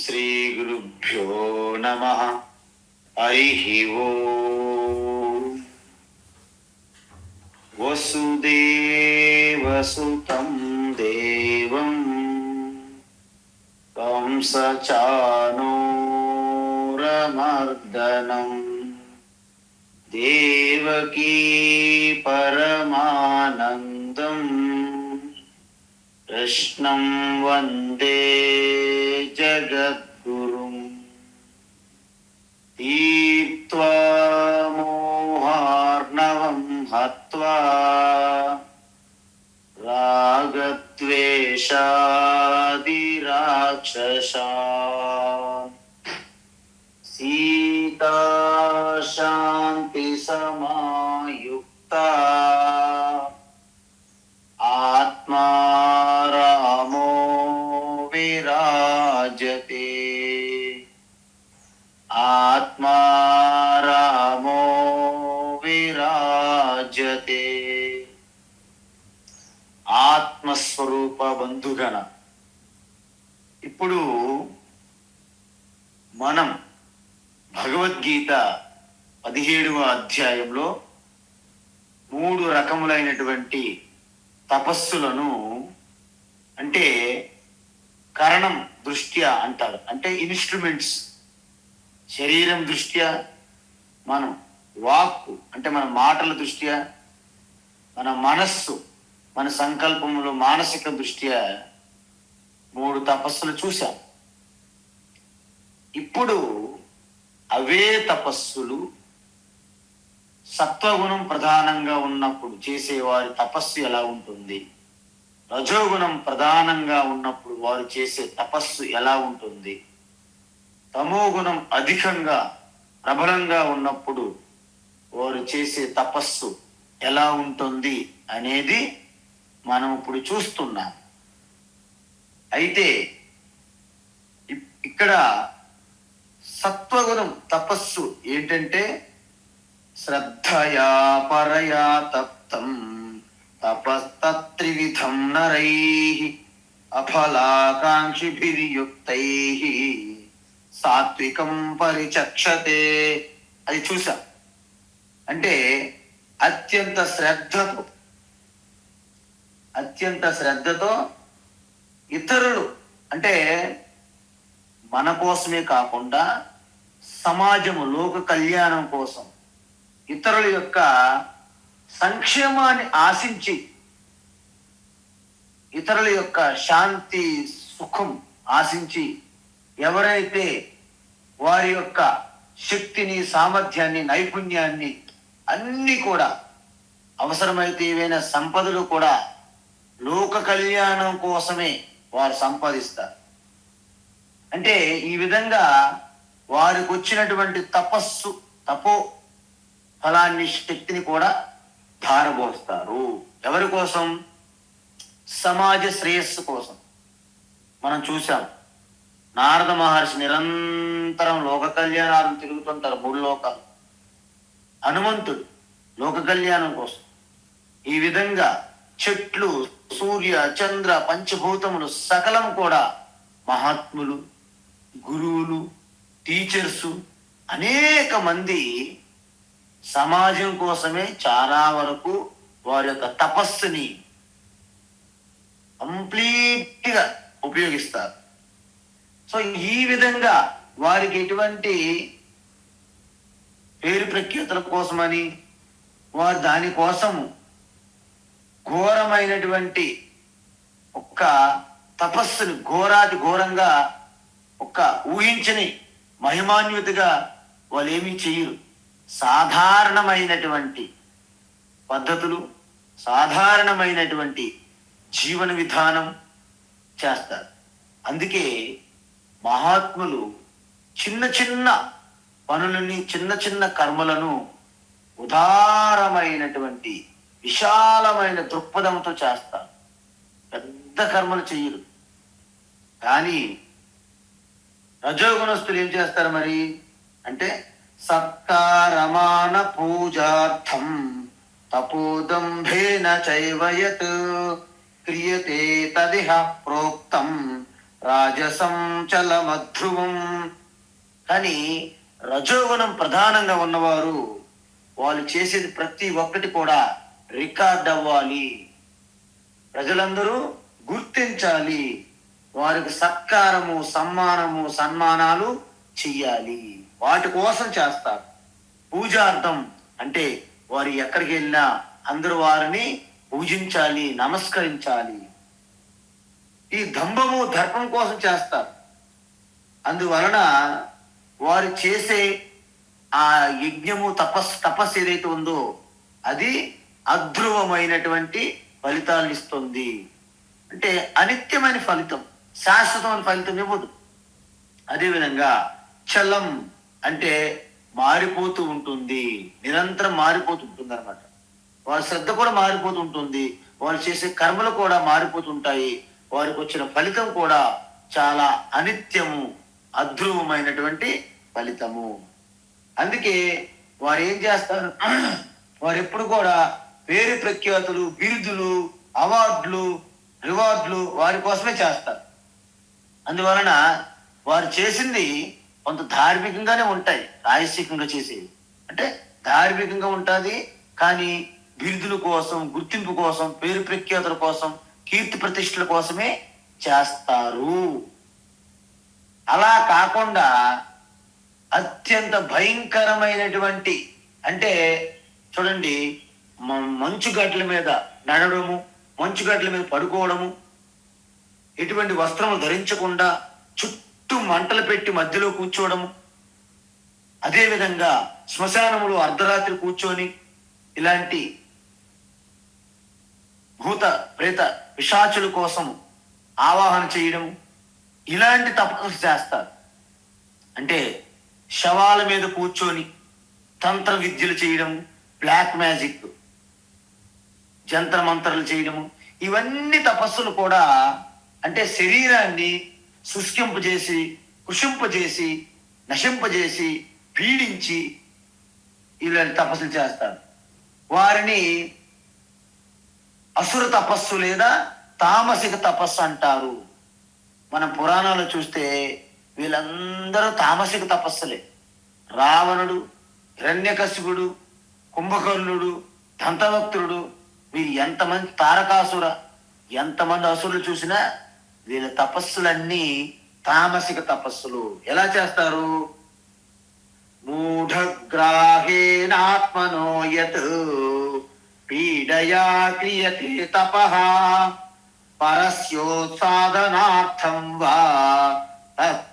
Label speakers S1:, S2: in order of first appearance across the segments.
S1: శ్రీ గురుభ్యో నమః. హరిః ఓం. వసుదేవసుతం దేవం కంసచానూరమర్దనం దేవకీ పరమానందం కృష్ణం వందే జగద్గురుం. తీర్త్వా మోహార్ణవం హత్వా రాగద్వేషాదిరాక్షసాన్ సీతా శాంతి సమాయుక్తా ఆత్మా రామో విరాజతే. ఆత్మా రామో విరాజతే. ఆత్మస్వరూప బంధుగణ, ఇప్పుడు మనం భగవద్గీత 17వ అధ్యాయంలో 3 రకములైనటువంటి తపస్సులను, అంటే కరణం దృష్ట్యా అంటారు, అంటే ఇన్స్ట్రుమెంట్స్. శరీరం దృష్ట్యా మనం, వాక్కు అంటే మన మాటల దృష్ట్యా, మన మనస్సు, మన సంకల్పములు, మానసిక దృష్ట్యా 3 తపస్సులు చూశాం. ఇప్పుడు అవే తపస్సులు సత్వగుణం ప్రధానంగా ఉన్నప్పుడు చేసేవారి తపస్సు ఎలా ఉంటుంది, రజోగుణం ప్రధానంగా ఉన్నప్పుడు వారు చేసే తపస్సు ఎలా ఉంటుంది, తమోగుణం అధికంగా ప్రబలంగా ఉన్నప్పుడు వారు చేసే తపస్సు ఎలా ఉంటుంది అనేది మనం ఇప్పుడు చూస్తున్నాం. అయితే ఇక్కడ సత్వగుణం తపస్సు ఏంటంటే, శ్రద్ధయా పరయా తప్తం తపస్తత్రివిధం నరైః అఫలాకాంక్షిభిర్యుక్తైః సాత్వికం పరిచక్షతే. అది చూసా. అంటే అత్యంత శ్రద్ధతో ఇతరులు, అంటే మన కోసమే కాకుండా సమాజము, లోక కళ్యాణం కోసం, ఇతరుల యొక్క సంక్షేమాన్ని ఆశించి, ఇతరుల యొక్క శాంతి సుఖం ఆశించి, ఎవరైతే వారి యొక్క శక్తిని, సామర్థ్యాన్ని, నైపుణ్యాన్ని అన్ని కూడా, అవసరమైతే ఏవైనా సంపదలు కూడా లోక కళ్యాణం కోసమే వారు సంపాదిస్తారు. అంటే ఈ విధంగా వారికి వచ్చినటువంటి తపో ఫలాన్ని, శక్తిని కూడా ధారపోస్తారు. ఎవరి కోసం? సమాజ శ్రేయస్సు కోసం. మనం చూసాం, నారద మహర్షి నిరంతరం లోక కళ్యాణాలను తిరుగుతుంటారు, 3 లోకాలు. హనుమంతుడు లోక కళ్యాణం కోసం. ఈ విధంగా చెట్లు, సూర్య, చంద్ర, పంచభూతములు సకలం కూడా మహాత్ములు, గురువులు, టీచర్సు, అనేక మంది సమాజం కోసమే చాలా వరకు వారి యొక్క తపస్సుని కంప్లీట్గా ఉపయోగిస్తారు. సో ఈ విధంగా వారికి ఎటువంటి పేరు ప్రఖ్యాతుల కోసమని వారు దానికోసము ఘోరమైనటువంటి ఒక్క తపస్సుని, ఘోరాతి ఘోరంగా ఒక్క ఊహించని మహిమాన్వితగా వాళ్ళు ఏమీ చెయ్యరు. సాధారణమైనటువంటి పద్ధతులు, సాధారణమైనటువంటి జీవన విధానం చేస్తారు. అందుకే మహాత్ములు చిన్న చిన్న పనులని, చిన్న చిన్న కర్మలను ఉదారమైనటువంటి విశాలమైన దృక్పథంతో చేస్తారు. పెద్ద కర్మలు చెయ్యరు. కానీ రజోగుణస్తులు ఏం చేస్తారు మరి అంటే, సత్కారమాన పూజార్థం తపోదంభేన చైవ యత్ క్రియతే తదిహ ప్రోక్తం రాజసం చలమధ్రువం. కానీ రజోగుణం ప్రధానంగా ఉన్నవారు వాళ్ళు చేసేది ప్రతి ఒక్కటి కూడా రికార్డ్ అవ్వాలి, ప్రజలందరూ గుర్తించాలి, వారికి సత్కారము సమ్మానము సన్మానాలు చెయ్యాలి, వాటి కోసం చేస్తారు. పూజార్థం అంటే వారు ఎక్కడికి వెళ్ళినా అందరూ వారిని పూజించాలి, నమస్కరించాలి. ఈ దంభము దర్పం కోసం చేస్తారు. అందువలన వారు చేసే ఆ యజ్ఞము తపస్సు ఏదైతే ఉందో అది అధ్రువమైనటువంటి ఫలితాలు ఇస్తుంది. అంటే అనిత్యమైన ఫలితం, శాశ్వతమైన ఫలితం ఇవ్వదు. అదేవిధంగా చలం అంటే మారిపోతూ ఉంటుంది, నిరంతరం మారిపోతూ ఉంటుంది అనమాట. వారి శ్రద్ధ కూడా మారిపోతూ ఉంటుంది, వారు చేసే కర్మలు కూడా మారిపోతుంటాయి, వారికి వచ్చిన ఫలితం కూడా చాలా అనిత్యము, అధ్రువమైనటువంటి ఫలితము. అందుకే వారు ఏం చేస్తారు, వారు ఎప్పుడు కూడా పేరు ప్రఖ్యాతులు, బిరుదులు, అవార్డులు, రివార్డులు వారి కోసమే చేస్తారు. అందువలన వారు చేసింది కొంత ధార్మికంగానే ఉంటాయి, రాజసికంగా చేసేవి అంటే ధార్మికంగా ఉంటుంది. కానీ బిరుదుల కోసం, గుర్తింపు కోసం, పేరు ప్రఖ్యాతుల కోసం, కీర్తి ప్రతిష్టల కోసమే చేస్తారు. అలా కాకుండా అత్యంత భయంకరమైనటువంటి అంటే చూడండి, మంచు గడ్డల మీద నడవడము, మంచు గడ్డల మీద పడుకోవడము, ఎటువంటి వస్త్రము ధరించకుండా చుట్టూ మంటలు పెట్టి మధ్యలో కూర్చోవడము, అదేవిధంగా శ్మశానములు అర్ధరాత్రి కూర్చొని ఇలాంటి భూత ప్రేత పిశాచుల కోసం ఆవాహన చేయడం, ఇలాంటి తపస్సు చేస్తారు. అంటే శవాల మీద కూర్చొని తంత్ర విద్యలు చేయడం, బ్లాక్ మ్యాజిక్, జంత్ర మంత్రాలు చేయడము, ఇవన్నీ తపస్సులు కూడా అంటే శరీరాన్ని శుష్కింపజేసి, కృషింపజేసి, నశింపజేసి, పీడించి ఇలాంటి తపస్సులు చేస్తారు. వారిని అసుర తపస్సు లేదా తామసిక తపస్సు అంటారు. మనం పురాణాలు చూస్తే వీళ్ళందరూ తామసిక తపస్సులే. రావణుడు, హిరణ్యకశిపుడు, కుంభకర్ణుడు, దంతవక్తుడు, వీరు ఎంతమంది, తారకాసుర, ఎంతమంది అసురులు చూసినా వీళ్ళ తపస్సులన్నీ తామసిక తపస్సులు. ఎలా చేస్తారు? మూఢగ్రాహేనాత్మనో యత్ పీడయా క్రియతే తపః పరస్యోత్సాదనార్థం వా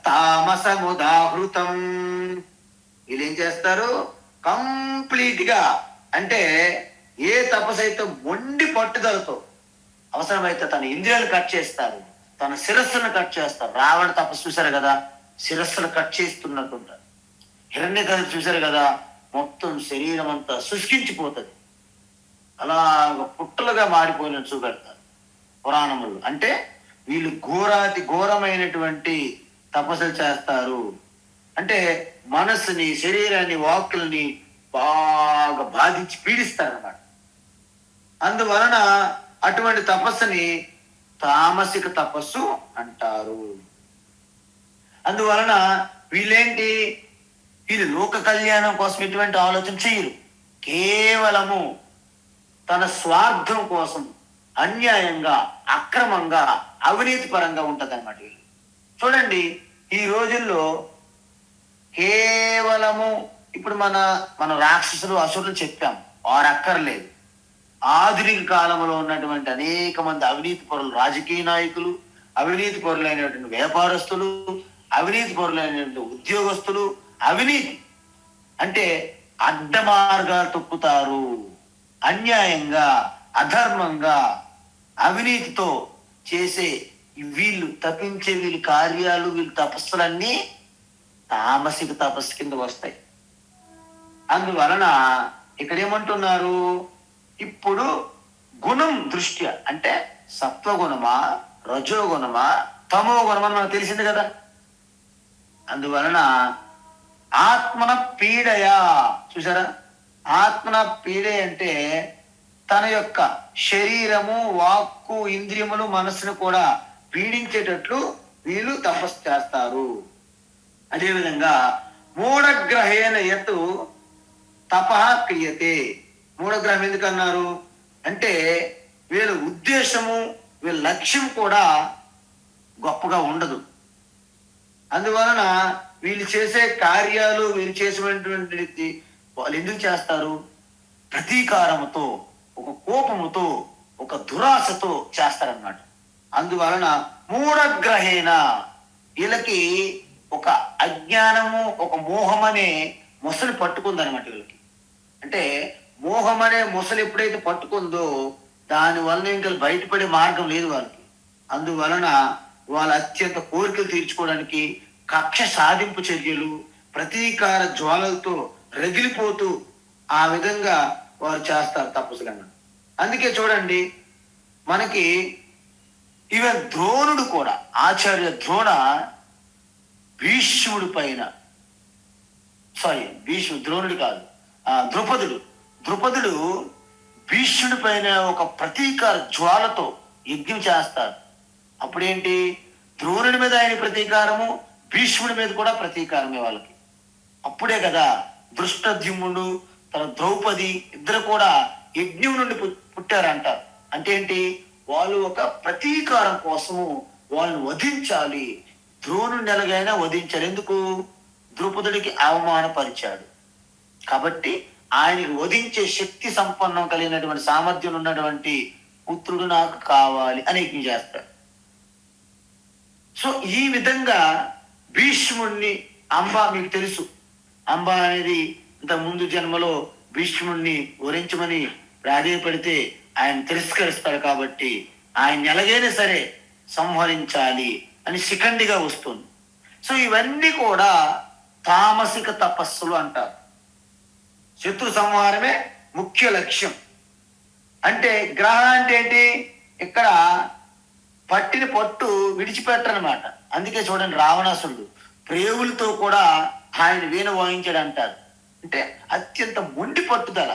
S1: తామసముదాహృతం. వీళ్ళు ఏం చేస్తారు? కంప్లీట్ గా అంటే ఏ తపస్సు అయితే మొండి పట్టుదలతో, అవసరమైతే తన ఇంద్రియాలు కట్ చేస్తారు, తన శిరస్సును కట్ చేస్తారు. రావణ తపస్సు చూశారు కదా, శిరస్సును కట్ చేస్తున్నట్టుంటారు. హిరణ్యకశిపుడు చూశారు కదా, మొత్తం శరీరం అంతా శుష్కించిపోతుంది, అలాగ పుట్టలుగా మారిపోయినట్టు చూపెడతారు పురాణములు. అంటే వీళ్ళు ఘోరాతి ఘోరమైనటువంటి తపస్సులు చేస్తారు. అంటే మనస్సుని, శరీరాన్ని, వాక్కుల్ని బాగా బాధించి పీడిస్తారు అన్నమాట. అందువలన అటువంటి తపస్సుని తామసిక తపస్సు అంటారు. అందువలన వీళ్ళేంటి, వీళ్ళు లోక కళ్యాణం కోసం ఎటువంటి ఆలోచన చేయరు, కేవలము తన స్వార్థం కోసం అన్యాయంగా, అక్రమంగా, అవినీతి పరంగా ఉంటది అన్నమాట. చూడండి, ఈ రోజుల్లో కేవలము ఇప్పుడు మన రాక్షసులు, అసురులు చెప్పాం, వారు అక్కర్లేదు. ఆధునిక కాలంలో ఉన్నటువంటి అనేక మంది అవినీతి పరులు, రాజకీయ నాయకులు, అవినీతి పరులైనటువంటి వ్యాపారస్తులు, అవినీతి పరులైనటువంటి ఉద్యోగస్తులు, అవినీతి అంటే అడ్డ మార్గాలు తొక్కుతారు, అన్యాయంగా, అధర్మంగా, అవినీతితో చేసే వీళ్ళు తప్పించే వీళ్ళ కార్యాలు, వీళ్ళ తపస్సులన్నీ తామసిక తపస్సు కింద వస్తాయి. అందువలన ఇక్కడ ఏమంటున్నారు, ఇప్పుడు గుణం దృష్ట్యా అంటే సత్వగుణమా, రజోగుణమా, తమో గుణమా మనకు తెలిసింది కదా. అందువలన ఆత్మన పీడయా, చూసారా, ఆత్మన పీడ అంటే తన యొక్క శరీరము, వాక్కు, ఇంద్రియములు, మనస్సును కూడా పీడించేటట్లు వీళ్ళు తపస్సు చేస్తారు. అదేవిధంగా మూఢగ్రహేణ యత్ తపః క్రియతే. మూఢగ్రహం ఎందుకన్నారు అంటే వీళ్ళ ఉద్దేశము, వీళ్ళ లక్ష్యం కూడా గొప్పగా ఉండదు. అందువలన వీళ్ళు చేసే కార్యాలు, వీళ్ళు చేసేటువంటి వాళ్ళు ఎందుకు చేస్తారు? ప్రతీకారముతో, ఒక కోపముతో, ఒక దురాశతో చేస్తారన్నమాట. అందువలన మూఢగ్రహేణ వీళ్ళకి ఒక అజ్ఞానము, ఒక మోహం అనే మొసలి పట్టుకుందనమాట వీళ్ళకి. అంటే మోహం అనే మొసలి ఎప్పుడైతే పట్టుకుందో దాని వలన ఇంకా బయటపడే మార్గం లేదు వాళ్ళకి. అందువలన వాళ్ళ అత్యంత కోరికలు తీర్చుకోవడానికి కక్ష సాధింపు చర్యలు, ప్రతీకార జ్వాలలతో రగిలిపోతూ ఆ విధంగా వారు చేస్తారు తపస్సులను. అందుకే చూడండి, మనకి ఈవెన్ ద్రోణుడు కూడా, ఆచార్య ద్రోణ భీష్ముడి పైన, ద్రోణుడు కాదు, ద్రుపదుడు భీష్ముడి పైన ఒక ప్రతీకార జ్వాలతో యజ్ఞం చేస్తారు. అప్పుడేంటి, ద్రోణుడి మీద ఆయన ప్రతీకారము, భీష్ముడి మీద కూడా ప్రతీకారమే వాళ్ళకి. అప్పుడే కదా దృష్టద్యుమ్నుడు, తన ద్రౌపది ఇద్దరు కూడా యజ్ఞం నుండి పుట్టారంటారు. అంటే ఏంటి, వాళ్ళు ఒక ప్రతీకారం కోసము వాళ్ళని వధించాలి. ద్రోణుడిని ఎలాగైనా వధించాలి. ఎందుకు? ద్రౌపదుడికి అవమానపరిచాడు కాబట్టి ఆయనకి వధించే శక్తి సంపన్నం కలిగినటువంటి సామర్థ్యం ఉన్నటువంటి పుత్రుడు నాకు కావాలి అని యజ్ఞం చేస్తాడు. సో ఈ విధంగా భీష్ముడిని మీకు తెలుసు, అంబ అనేది ఇంత ముందు జన్మలో భీష్ముడిని వరించమని ప్రాధేయపడితే ఆయన తిరస్కరిస్తాడు. కాబట్టి ఆయన ఎలాగైనా సరే సంహరించాలి అని శిఖండిగా వస్తుంది. సో ఇవన్నీ కూడా తామసిక తపస్సులు అంటారు. శత్రు సంహారమే ముఖ్య లక్ష్యం. అంటే గ్రహణ అంటే ఏంటి, ఇక్కడ పట్టిన పట్టు విడిచిపెట్టరనమాట. అందుకే చూడండి, రావణాసురుడు ప్రేవులతో కూడా ఆయన వీణ వాయించాడు అంటారు. అంటే అత్యంత మొండి పట్టుదల.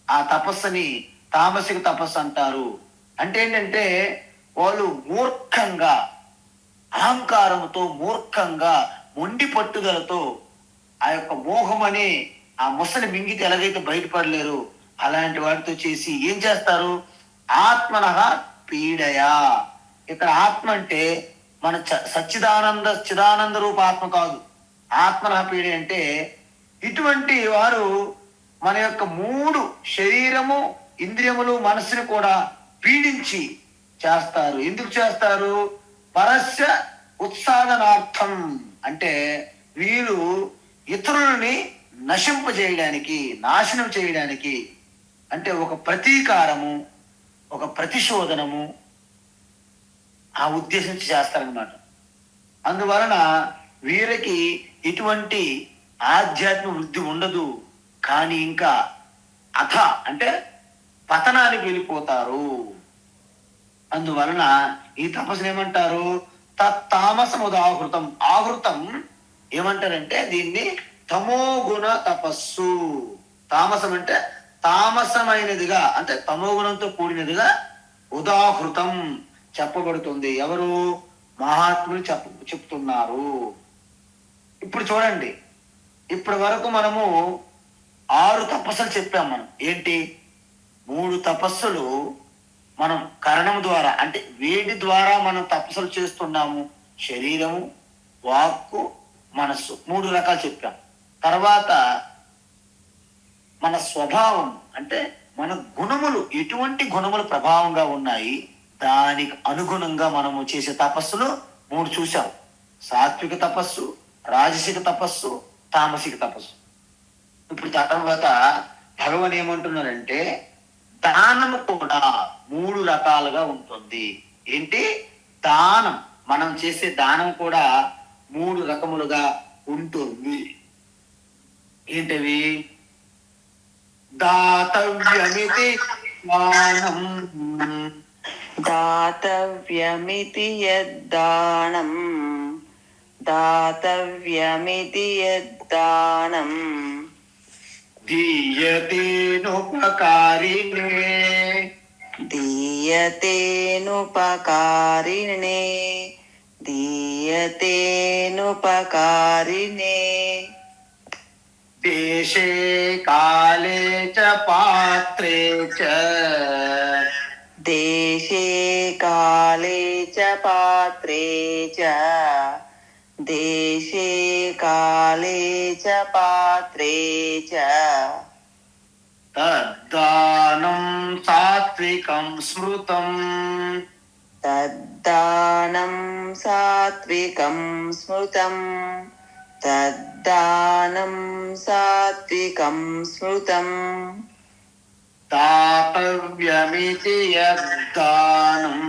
S1: ఆ తపస్సుని తామసిక తపస్సు అంటారు. అంటే ఏంటంటే వాళ్ళు మూర్ఖంగా, అహంకారంతో, మూర్ఖంగా, మొండి పట్టుదలతో ఆ యొక్క మోహం అనే ఆ ముసలి మింగితే ఎలాగైతే బయటపడలేరు అలాంటి వాటితో చేసి ఏం చేస్తారు, ఆత్మనః పీడయా. ఇక్కడ ఆత్మ అంటే మన చిదానంద రూప ఆత్మ కాదు. ఆత్మనః పీడ అంటే ఇటువంటి వారు మన యొక్క 3 శరీరము, ఇంద్రియములు, మనస్సుని కూడా పీడించి చేస్తారు. ఎందుకు చేస్తారు? పరస్య ఉత్సాదనార్థం. అంటే వీరు ఇతరులని నశింపజేయడానికి, నాశనం చేయడానికి, అంటే ఒక ప్రతీకారము, ఒక ప్రతిశోధనము ఆ ఉద్దేశించి చేస్తారనమాట. అందువలన వీరికి ఎటువంటి ఆధ్యాత్మిక వృద్ధి ఉండదు. కానీ ఇంకా అంటే పతనానికి వెళ్ళిపోతారు. అందువలన ఈ తపస్సును ఏమంటారు? తత్తామసముదాహృతం. ఆహృతం ఏమంటారంటే దీన్ని తమోగుణ తపస్సు. తామసం అంటే తామసమైనదిగా, అంటే తమోగుణంతో కూడినదిగా ఉదాహృతం చెప్పబడుతుంది. ఎవరు? మహాత్ములు చెప్తున్నారు. ఇప్పుడు చూడండి, ఇప్పటి వరకు మనము 6 తపస్సులు చెప్పాం. మనం ఏంటి, 3 తపస్సులు మనం కరణం ద్వారా, అంటే వేడి ద్వారా మనం తపస్సులు చేస్తున్నాము. శరీరము, వాక్కు, మనస్సు 3 రకాలు చెప్పాం. తర్వాత మన స్వభావం, అంటే మన గుణములు, ఎటువంటి గుణములు ప్రభావంగా ఉన్నాయి, దానికి అనుగుణంగా మనము చేసే తపస్సులు 3 చూసాం. సాత్విక తపస్సు, రాజసిక తపస్సు, తామసిక తపస్సు. ఇప్పుడు తర్వాత భగవాన్ ఏమంటున్నారంటే దానము కూడా 3 రకాలుగా ఉంటుంది. ఏంటి? దానం, మనం చేసే దానం కూడా 3 రకములుగా ఉంటుంది. ఏంటవి? దాతవ్యమితి దానం,
S2: దాతవ్యమితి యద్దానం, దాతవ్యమితి యద్దానం,
S1: దీయతేనుపకారిణే,
S2: దీయతేనుపకారిణే, दीयतेनुपकारिणे
S1: దేశే కాలే చ పాత్రే చ
S2: देशे काले च पात्रे च देशे काले च पात्रे च
S1: తద్దానం సాత్వికం స్మృతం
S2: तद्दानं सात्विकं स्मृतं तद्दानं सात्विकं स्मृतम्
S1: దాతవ్యమితి యద్దానం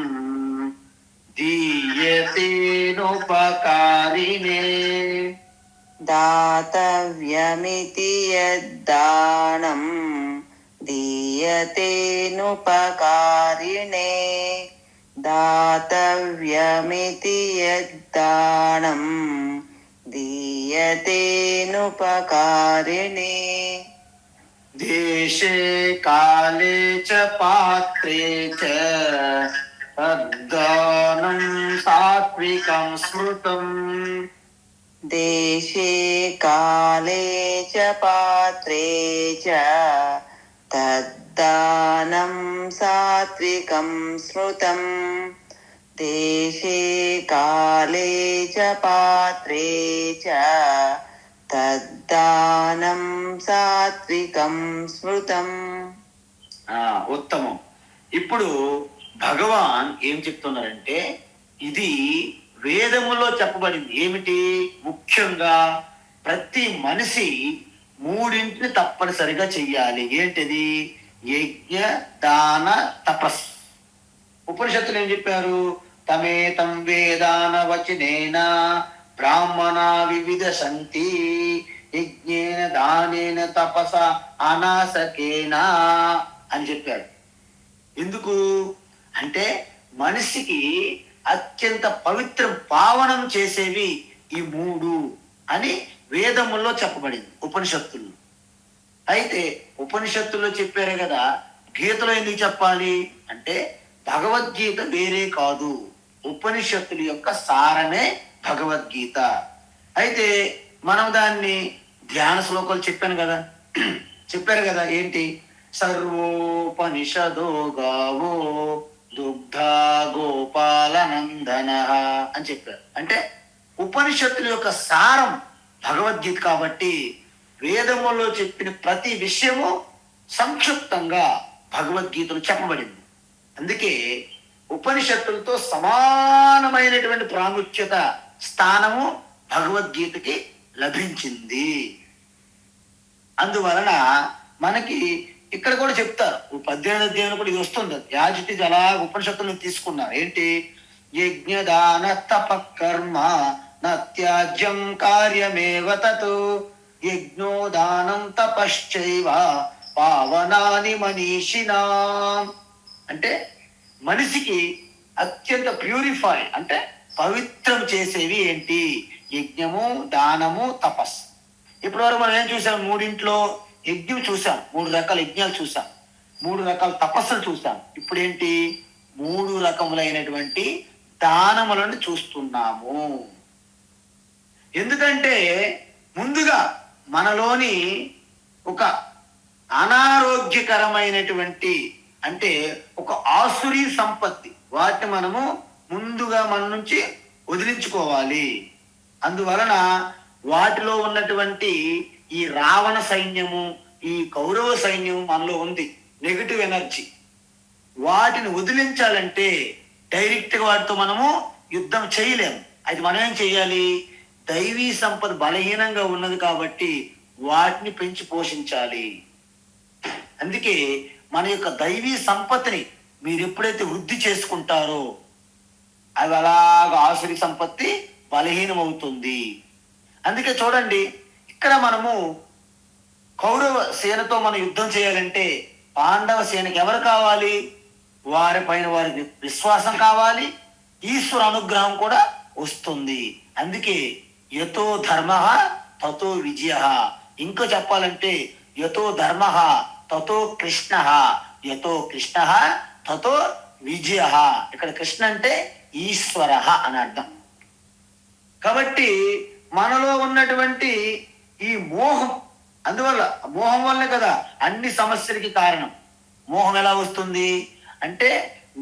S1: దీయతేనుపకారిణే
S2: दातव्यमिति यद्दानं दीयतेनुपकारिणे दातव्यमिति यद्दानं दीयतेनुपकारिणे
S1: దేశే కాలే చ పాత్రే చ తద్దానం సాత్వికం స్మృతం
S2: देशे काले च पात्रे च तद्दानं सात्विकं स्मृतं देशे काले च पात्रे च तद्दानं सात्विकं स्मृतम्
S1: ఉత్తమం. ఇప్పుడు భగవాన్ ఏం చెప్తున్నారంటే ఇది వేదములో చెప్పబడింది ఏమిటి, ముఖ్యంగా ప్రతి మనిషి మూడింటిని తప్పనిసరిగా చెయ్యాలి. ఏంటిది? యజ్ఞ దాన తపస్. ఉపనిషత్తులు ఏం చెప్పారు? తమేతం వేదాన వచనేన బ్రాహ్మణ వివిధ సంతి యజ్ఞేన దానేన తపస అనాసకేనా అని చెప్పారు. ఎందుకు అంటే మనిషికి అత్యంత పవిత్రం పావనం చేసేవి ఈ మూడు అని వేదముల్లో చెప్పబడింది ఉపనిషత్తుల్లో. అయితే ఉపనిషత్తుల్లో చెప్పారే కదా, గీతలో ఎందుకు చెప్పాలి అంటే భగవద్గీత వేరే కాదు, ఉపనిషత్తుల యొక్క సారమే భగవద్గీత. అయితే మనం దాన్ని ధ్యాన శ్లోకాలు చెప్పాను కదా, చెప్పారు కదా ఏంటి? సర్వోపనిషదో గావో దుగ్ధ గోపాలనందన అని చెప్పారు. అంటే ఉపనిషత్తుల యొక్క సారం భగవద్గీత కాబట్టి వేదములో చెప్పిన ప్రతి విషయము సంక్షిప్తంగా భగవద్గీతలో చెప్పబడింది. అందుకే ఉపనిషత్తులతో సమానమైనటువంటి ప్రాముఖ్యత స్థానము భగవద్గీతకి లభించింది. అందువలన మనకి ఇక్కడ కూడా చెప్తారు, 18వ అధ్యాయంలో కూడా ఇది వస్తుంది. యాజిటి అలా ఉపనిషత్తులను తీసుకున్నారు. ఏంటి? యజ్ఞదాన తప కర్మ నత్యాజ్యం కార్యమేవ తత్ యజ్ఞో దానం తపశ్చైవ పావనాని మనీషినాం. అంటే మనిషికి అత్యంత ప్యూరిఫై అంటే పవిత్రం చేసేవి ఏంటి? యజ్ఞము, దానము, తపస్సు. ఇప్పటివరకు మనం ఏం చూసాం? మూడింట్లో యజ్ఞం చూసాం, 3 రకాల యజ్ఞాలు చూసాం, 3 రకాల తపస్సులు చూసాం. ఇప్పుడు ఏంటి? 3 రకములైనటువంటి దానములను చూస్తున్నాము. ఎందుకంటే ముందుగా మనలోని ఒక అనారోగ్యకరమైనటువంటి అంటే ఒక ఆసురీ సంపత్తి, వాటిని మనము ముందుగా మన నుంచి వదిలించుకోవాలి. అందువలన వాటిలో ఉన్నటువంటి ఈ రావణ సైన్యము, ఈ కౌరవ సైన్యం మనలో ఉంది, నెగటివ్ ఎనర్జీ. వాటిని వదిలించాలంటే డైరెక్ట్గా వాటితో మనము యుద్ధం చేయలేము. అది మనం ఏం చేయాలి? దైవీ సంపద బలహీనంగా ఉన్నది కాబట్టి వాటిని పెంచి పోషించాలి. అందుకే మన యొక్క దైవీ సంపత్తిని మీరు ఎప్పుడైతే వృద్ధి చేసుకుంటారో అవి అలాగా ఆసురి సంపత్తి బలహీనం అవుతుంది. అందుకే చూడండి, ఇక్కడ మనము కౌరవ సేనతో మనం యుద్ధం చేయాలంటే పాండవ సేనకి ఎవరు కావాలి? వారిపైన వారికి విశ్వాసం కావాలి, ఈశ్వర అనుగ్రహం కూడా వస్తుంది. అందుకే యతో ధర్మ తతో విజయ. ఇంకా చెప్పాలంటే యతో ధర్మ తతో కృష్ణ, యతో కృష్ణ తతో విజయ. ఇక్కడ కృష్ణ అంటే ఈశ్వర అని అర్థం. కాబట్టి మనలో ఉన్నటువంటి ఈ మోహం, అందువల్ల మోహం వల్లే కదా అన్ని సమస్యలకి కారణం. మోహం ఎలా వస్తుంది అంటే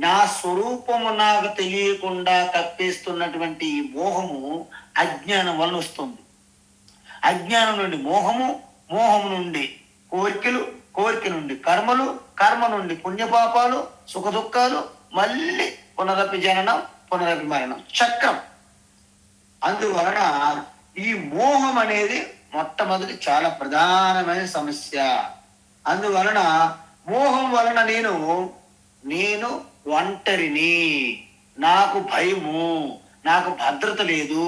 S1: నా స్వరూపము నాకు తెలియకుండా కప్పేస్తున్నటువంటి ఈ మోహము అజ్ఞానం వల్ల వస్తుంది. అజ్ఞానం నుండి మోహము, మోహం నుండి కోరికలు, కోరిక నుండి కర్మలు, కర్మ నుండి పుణ్యపాపాలు, సుఖ దుఃఖాలు, మళ్ళీ పునరపి జననం, పునరపి మరణం, చక్రం. అందువలన ఈ మోహం అనేది మొట్టమొదటి చాలా ప్రధానమైన సమస్య. అందువలన మోహం వలన నేను ఒంటరిని, నాకు భయము, నాకు భద్రత లేదు,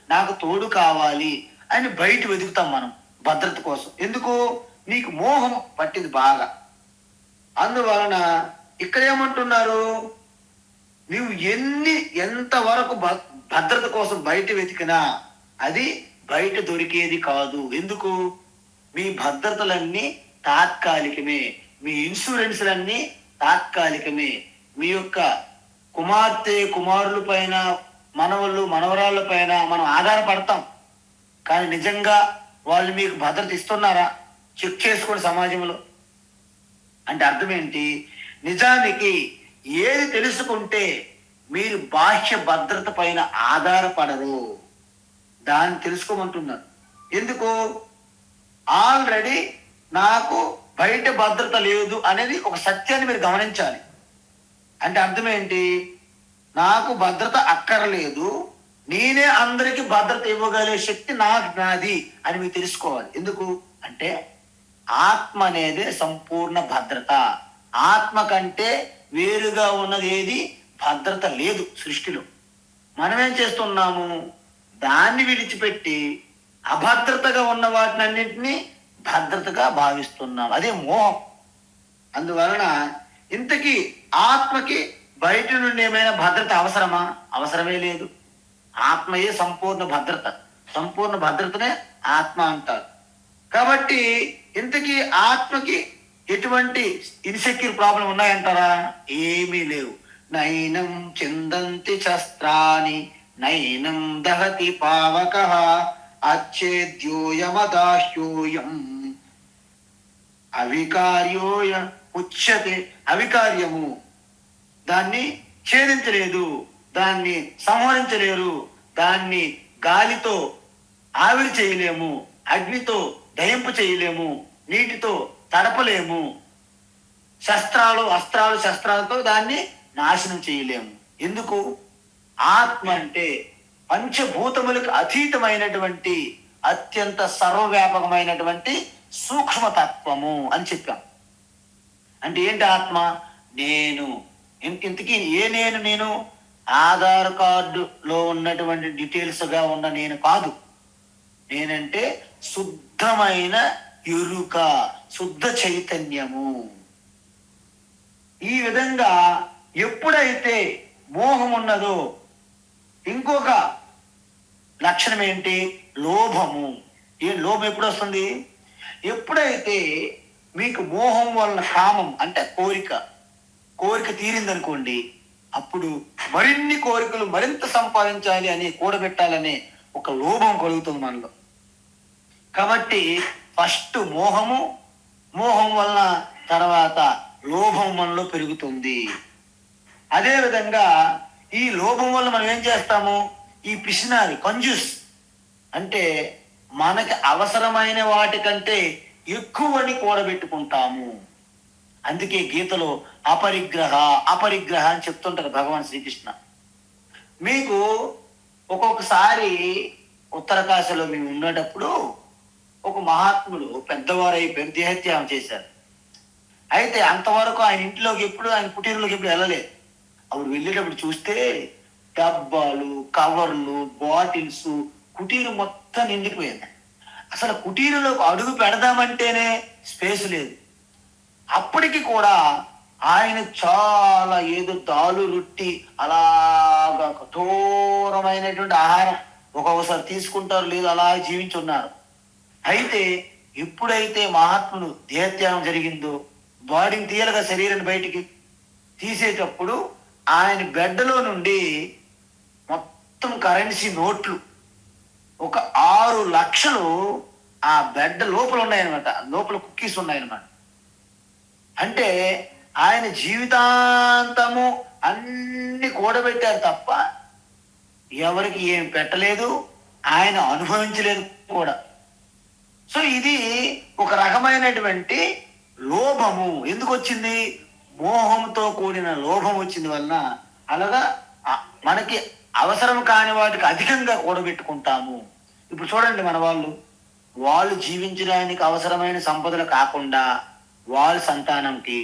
S1: నాకు తోడు కావాలి అని బయట వెతుకుతాం మనం భద్రత కోసం. ఎందుకు? నీకు మోహం పట్టింది బాగా. అందువలన ఇక్కడ ఏమంటున్నారు, నువ్వు ఎంతవరకు భద్రత కోసం బయట వెతికినా అది బయట దొరికేది కాదు. ఎందుకు? మీ భద్రతలన్నీ తాత్కాలికమే, మీ ఇన్సూరెన్స్లన్నీ తాత్కాలికమే. మీ యొక్క కుమార్తె కుమారుల పైన, మనవళ్ళు మనవరాళ్ళ పైన మనం ఆధారపడతాం, కానీ నిజంగా వాళ్ళు మీకు భద్రత ఇస్తున్నారా? చెక్ చేసుకోండి సమాజంలో. అంటే అర్థం ఏంటి? నిజానికి ఏది తెలుసుకుంటే మీరు బాహ్య భద్రత పైన ఆధారపడరు, దాన్ని తెలుసుకోమంటున్నారు. ఎందుకు? ఆల్రెడీ నాకు బయట భద్రత లేదు అనేది ఒక సత్యాన్ని మీరు గమనించాలి. అంటే అర్థం ఏంటి? నాకు భద్రత అక్కర్లేదు, నేనే అందరికీ భద్రత ఇవ్వగలిగే శక్తి నాది అని మీరు తెలుసుకోవాలి. ఎందుకు అంటే ఆత్మ అనేది సంపూర్ణ భద్రత. ఆత్మ కంటే వేరుగా ఉన్నది ఏది భద్రత లేదు సృష్టిలో. మనం ఏం చేస్తున్నాము? దాన్ని విడిచిపెట్టి అభద్రతగా ఉన్న వాటిని అన్నింటినీ భద్రతగా భావిస్తున్నాం. అదే మోహం. అందువలన ఇంతకీ ఆత్మకి బయట నుండి ఏమైనా భద్రత అవసరమా? అవసరమే లేదు. ఆత్మయే సంపూర్ణ భద్రత. సంపూర్ణ భద్రతనే ఆత్మ అంటారు. కాబట్టి ఇంతకీ ఆత్మకి ఎటువంటి ఇన్సెక్యూర్ ప్రాబ్లం ఉన్నాయంటారా? ఏమీ లేవు. నైనం చిందంతి శస్త్రాని నైనం దహతి పావక అచ్చేద్యోయమదాహ్యోయం అవికార్యోయ ఉచ్యతే. అవికార్యము, దాన్ని ఛేదించలేదు, దాన్ని సంహరించలేరు, దాన్ని గాలితో ఆవిరి చేయలేము, అగ్నితో దహింపు చేయలేము, నీటితో తడపలేము, శస్త్రాలతో దాన్ని నాశనం చేయలేము. ఎందుకు? ఆత్మ అంటే పంచభూతములకు అతీతమైనటువంటి అత్యంత సర్వవ్యాపకమైనటువంటి సూక్ష్మతత్వము అని చెప్పాం. అంటే ఏంటి ఆత్మ? నేను. ఇంతకీ నేను ఆధార్ కార్డులో ఉన్నటువంటి డీటెయిల్స్ గా ఉన్న నేను కాదు. నేనంటే శుద్ధమైన ఎరుక, శుద్ధ చైతన్యము. ఈ విధంగా ఎప్పుడైతే మోహం ఉన్నదో ఇంకొక లక్షణం ఏంటి? లోభము. లోభం ఎప్పుడు వస్తుంది? ఎప్పుడైతే మీకు మోహం వలన కామం అంటే కోరిక తీరిందనుకోండి, అప్పుడు మరిన్ని కోరికలు మరింత సంపాదించాలి అని కూడబెట్టాలనే ఒక లోభం కలుగుతుంది మనలో. కాబట్టి ఫస్ట్ మోహం వలన తర్వాత లోభం మనలో పెరుగుతుంది. అదే విధంగా ఈ లోభం వల్ల మనం ఏం చేస్తాము? ఈ పిసినారి కంజూస్ అంటే మనకి అవసరమైన వాటికంటే ఎక్కువని కూడబెట్టుకుంటాము. అందుకే గీతలో అపరిగ్రహ అని చెప్తుంటారు భగవాన్ శ్రీకృష్ణ. మీకు ఒక్కొక్కసారి ఉత్తరకాశీలో మేము ఉండేటప్పుడు ఒక మహాత్ముడు పెద్దవారు అయిపోయి దేహత్యాగం చేశారు. అయితే అంతవరకు ఆయన ఇంట్లోకి ఆయన కుటీరులోకి ఎప్పుడు వెళ్ళలేదు. అప్పుడు వెళ్ళేటప్పుడు చూస్తే డబ్బాలు, కవర్లు, బాటిల్స్, కుటీరు మొత్తం నిండిపోయింది. అసలు కుటీరులోకి అడుగు పెడదామంటేనే స్పేస్ లేదు. అప్పటికి కూడా ఆయన చాలా ఏదో దాలు రొట్టి అలాగా కఠోరమైనటువంటి ఆహారం ఒక్కొక్కసారి తీసుకుంటారు, లేదు అలా జీవించున్నారు. అయితే ఎప్పుడైతే మహాత్ముడు దేహత్యాగం జరిగిందో, బాడీని తీయాలిగా శరీరాన్ని బయటికి తీసేటప్పుడు ఆయన బెడ్లో నుండి మొత్తం కరెన్సీ నోట్లు ఒక 6 లక్షలు ఆ బెడ్ లోపల ఉన్నాయన్నమాట, లోపల కుక్కీస్ ఉన్నాయన్నమాట. అంటే ఆయన జీవితాంతము అన్ని కూడబెట్టారు తప్ప ఎవరికి ఏం పెట్టలేదు, ఆయన అనుభవించలేదు కూడా. సో ఇది ఒక రకమైనటువంటి లోభము. ఎందుకు వచ్చింది? మోహంతో కూడిన లోభం వచ్చింది వలన అలాగా మనకి అవసరం కాని వాటికి అధికంగా కూడబెట్టుకుంటాము. ఇప్పుడు చూడండి, మన వాళ్ళు జీవించడానికి అవసరమైన సంపదలు కాకుండా వారి సంతానంకి,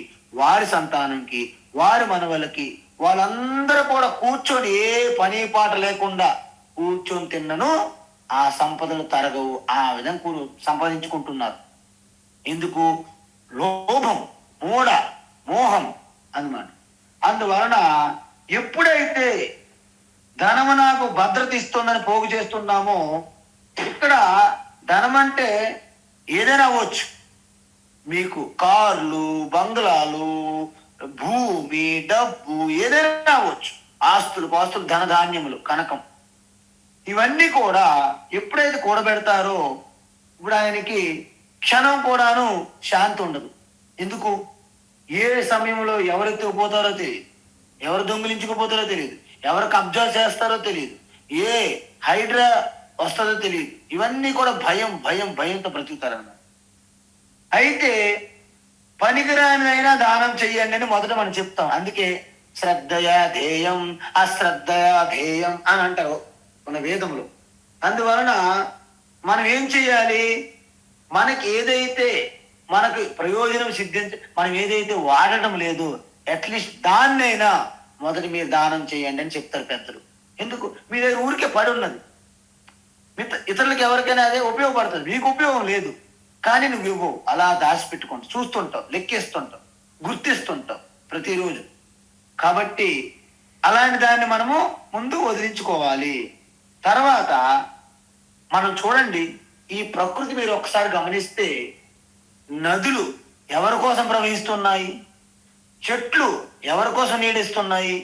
S1: వారి మనవలకి, వాళ్ళందరూ కూడా కూర్చొని ఏ పని పాట లేకుండా కూర్చొని తిన్నను ఆ సంపదలు తరగవు. ఆ విధంగా సంపాదించుకుంటున్నారు. ఎందుకు? లోభం, మోహం అన్నమాట. అందువలన ఎప్పుడైతే ధనము నాకు భద్రత ఇస్తుందని పోగు చేస్తున్నామో, ఇక్కడ ధనం అంటే ఏదైనా అవ్వచ్చు. మీకు కార్లు, బంగ్లాలు, భూమి, డబ్బు ఏదైనా అవ్వచ్చు. ఆస్తులు, పాస్తులు, ధనధాన్యములు, కనకం, ఇవన్నీ కూడా ఎప్పుడైతే కూడబెడతారో ఇప్పుడు ఆయనకి క్షణం కూడాను శాంతి ఉండదు. ఎందుకు? ఏ సమయంలో ఎవరు ఎత్తుకుపోతారో తెలియదు, ఎవరు దొంగిలించుకుపోతారో తెలియదు, ఎవరు కబ్జా చేస్తారో తెలియదు, ఏ హైడ్రా వస్తుందో తెలియదు. ఇవన్నీ కూడా భయంతో బ్రతుకుతారన్నమాట. అయితే పనికిరానిదైనా దానం చెయ్యండి అని మొదట మనం చెప్తాం. అందుకే శ్రద్ధయా ధ్యేయం అశ్రద్ధయా ధ్యేయం అని అంటారు మన వేదములు. అందువలన మనం ఏం చేయాలి? మనకి ఏదైతే మనకు ప్రయోజనం మనం ఏదైతే వాడటం లేదు, అట్లీస్ట్ దాన్నైనా మొదటి మీరు దానం చేయండి అని చెప్తారు పెద్దలు. ఎందుకు? మీ దగ్గర ఊరికే పడి ఉన్నది, ఇతరులకు ఎవరికైనా అదే ఉపయోగపడుతుంది, మీకు ఉపయోగం లేదు కానీ నువ్వు ఇవ్వవు, అలా దాచిపెట్టుకుంటావు, చూస్తుంటావు, లెక్కేస్తుంటావు, గుర్తిస్తుంటావు ప్రతిరోజు. కాబట్టి అలాంటి దాన్ని మనము ముందు వదిలించుకోవాలి. తర్వాత మనం చూడండి, ఈ ప్రకృతి మీరు ఒకసారి గమనిస్తే నదులు ఎవరి కోసం ప్రవహిస్తున్నాయి? చెట్లు ఎవరి కోసం నీడిస్తున్నాయి?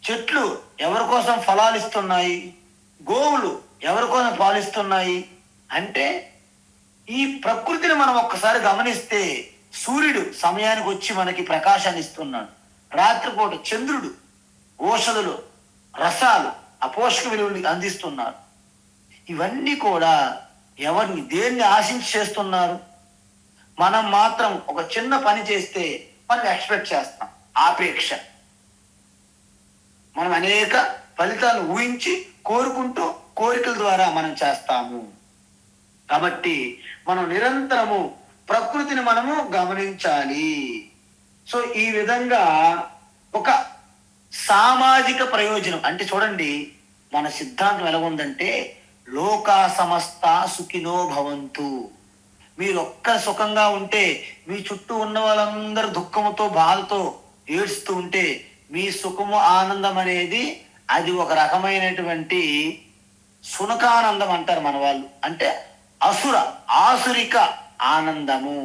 S1: చెట్లు ఎవరి కోసం ఫలాలు ఇస్తున్నాయి? గోవులు ఎవరి కోసం పాలిస్తున్నాయి? అంటే ఈ ప్రకృతిని మనం ఒక్కసారి గమనిస్తే సూర్యుడు సమయానికి వచ్చి మనకి ప్రకాశాన్ని ఇస్తున్నాడు. రాత్రిపూట చంద్రుడు ఔషధులు, రసాలు, అపోషక విలువలు అందిస్తున్నారు. ఇవన్నీ కూడా ఎవరిని, దేన్ని ఆశించి చేస్తున్నారు? మనం మాత్రం ఒక చిన్న పని చేస్తే మనం ఎక్స్పెక్ట్ చేస్తాం, ఆపేక్ష. మనం అనేక ఫలితాలు ఊహించి కోరుకుంటూ కోరికల ద్వారా మనం చేస్తాము. కాబట్టి మనం నిరంతరము ప్రకృతిని మనము గమనించాలి. సో ఈ విధంగా ఒక సామాజిక ప్రయోజనం అంటే చూడండి, మన సిద్ధాంతం ఎలా ఉందంటే లోకా సమస్త సుఖినో భవంతు. మీరు ఒక్క సుఖంగా ఉంటే మీ చుట్టూ ఉన్న వాళ్ళందరూ దుఃఖముతో, బాధతో ఏడుస్తూ ఉంటే మీ సుఖము, ఆనందం అనేది అది ఒక రకమైనటువంటి సునకానందం అంటారు మన వాళ్ళు. అంటే ఆసురిక ఆనందము.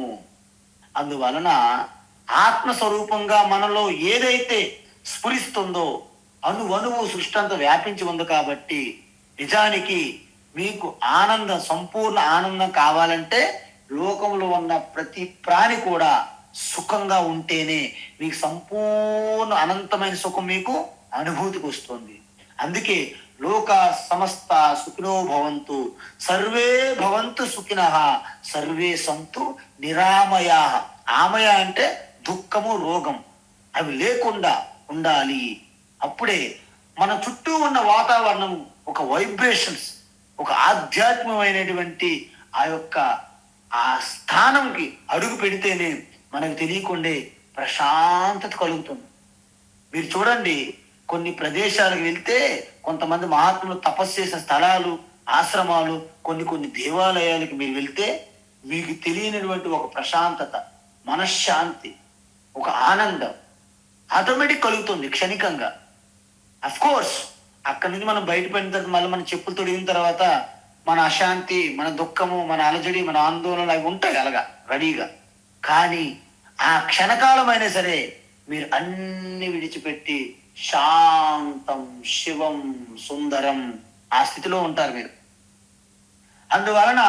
S1: అందువలన ఆత్మస్వరూపంగా మనలో ఏదైతే స్ఫురిస్తుందో అణువణువు సృష్టి అంతా వ్యాపించి ఉంది. కాబట్టి నిజానికి మీకు ఆనందం, సంపూర్ణ ఆనందం కావాలంటే లోకంలో ఉన్న ప్రతి ప్రాణి కూడా సుఖంగా ఉంటేనే మీకు సంపూర్ణ అనంతమైన సుఖం మీకు అనుభూతికి వస్తుంది. అందుకే లోక సమస్త సుఖినో భవంతు, సర్వే భవంతు సుఖినః, సర్వే సంతు నిరామయా. ఆమయ అంటే దుఃఖము, రోగం, అవి లేకుండా ఉండాలి. అప్పుడే మన చుట్టూ ఉన్న వాతావరణం ఒక వైబ్రేషన్స్, ఒక ఆధ్యాత్మికమైనటువంటి ఆ స్థానంకి అడుగు పెడితేనే మనకు తెలియకుండే ప్రశాంతత కలుగుతుంది. మీరు చూడండి, కొన్ని ప్రదేశాలకు వెళ్తే కొంతమంది మహాత్ములు తపస్సు చేసిన స్థలాలు, ఆశ్రమాలు, కొన్ని దేవాలయాలకు మీరు వెళ్తే మీకు తెలియనటువంటి ఒక ప్రశాంతత, మనశ్శాంతి, ఒక ఆనందం ఆటోమేటిక్ కలుగుతుంది క్షణికంగా. అఫ్ కోర్స్ అక్కడి నుంచి మనం బయటపడిన తర్వాత మళ్ళీ మన చెప్పులు తొడిగిన తర్వాత మన అశాంతి, మన దుఃఖము, మన అలజడి, మన ఆందోళనలు అవి ఉంటాయి అలాగా రెడీగా. కానీ ఆ క్షణకాలమైనా సరే మీరు అన్ని విడిచిపెట్టి శాంతం, శివం, సుందరం ఆ స్థితిలో ఉంటారు మీరు. అందువలన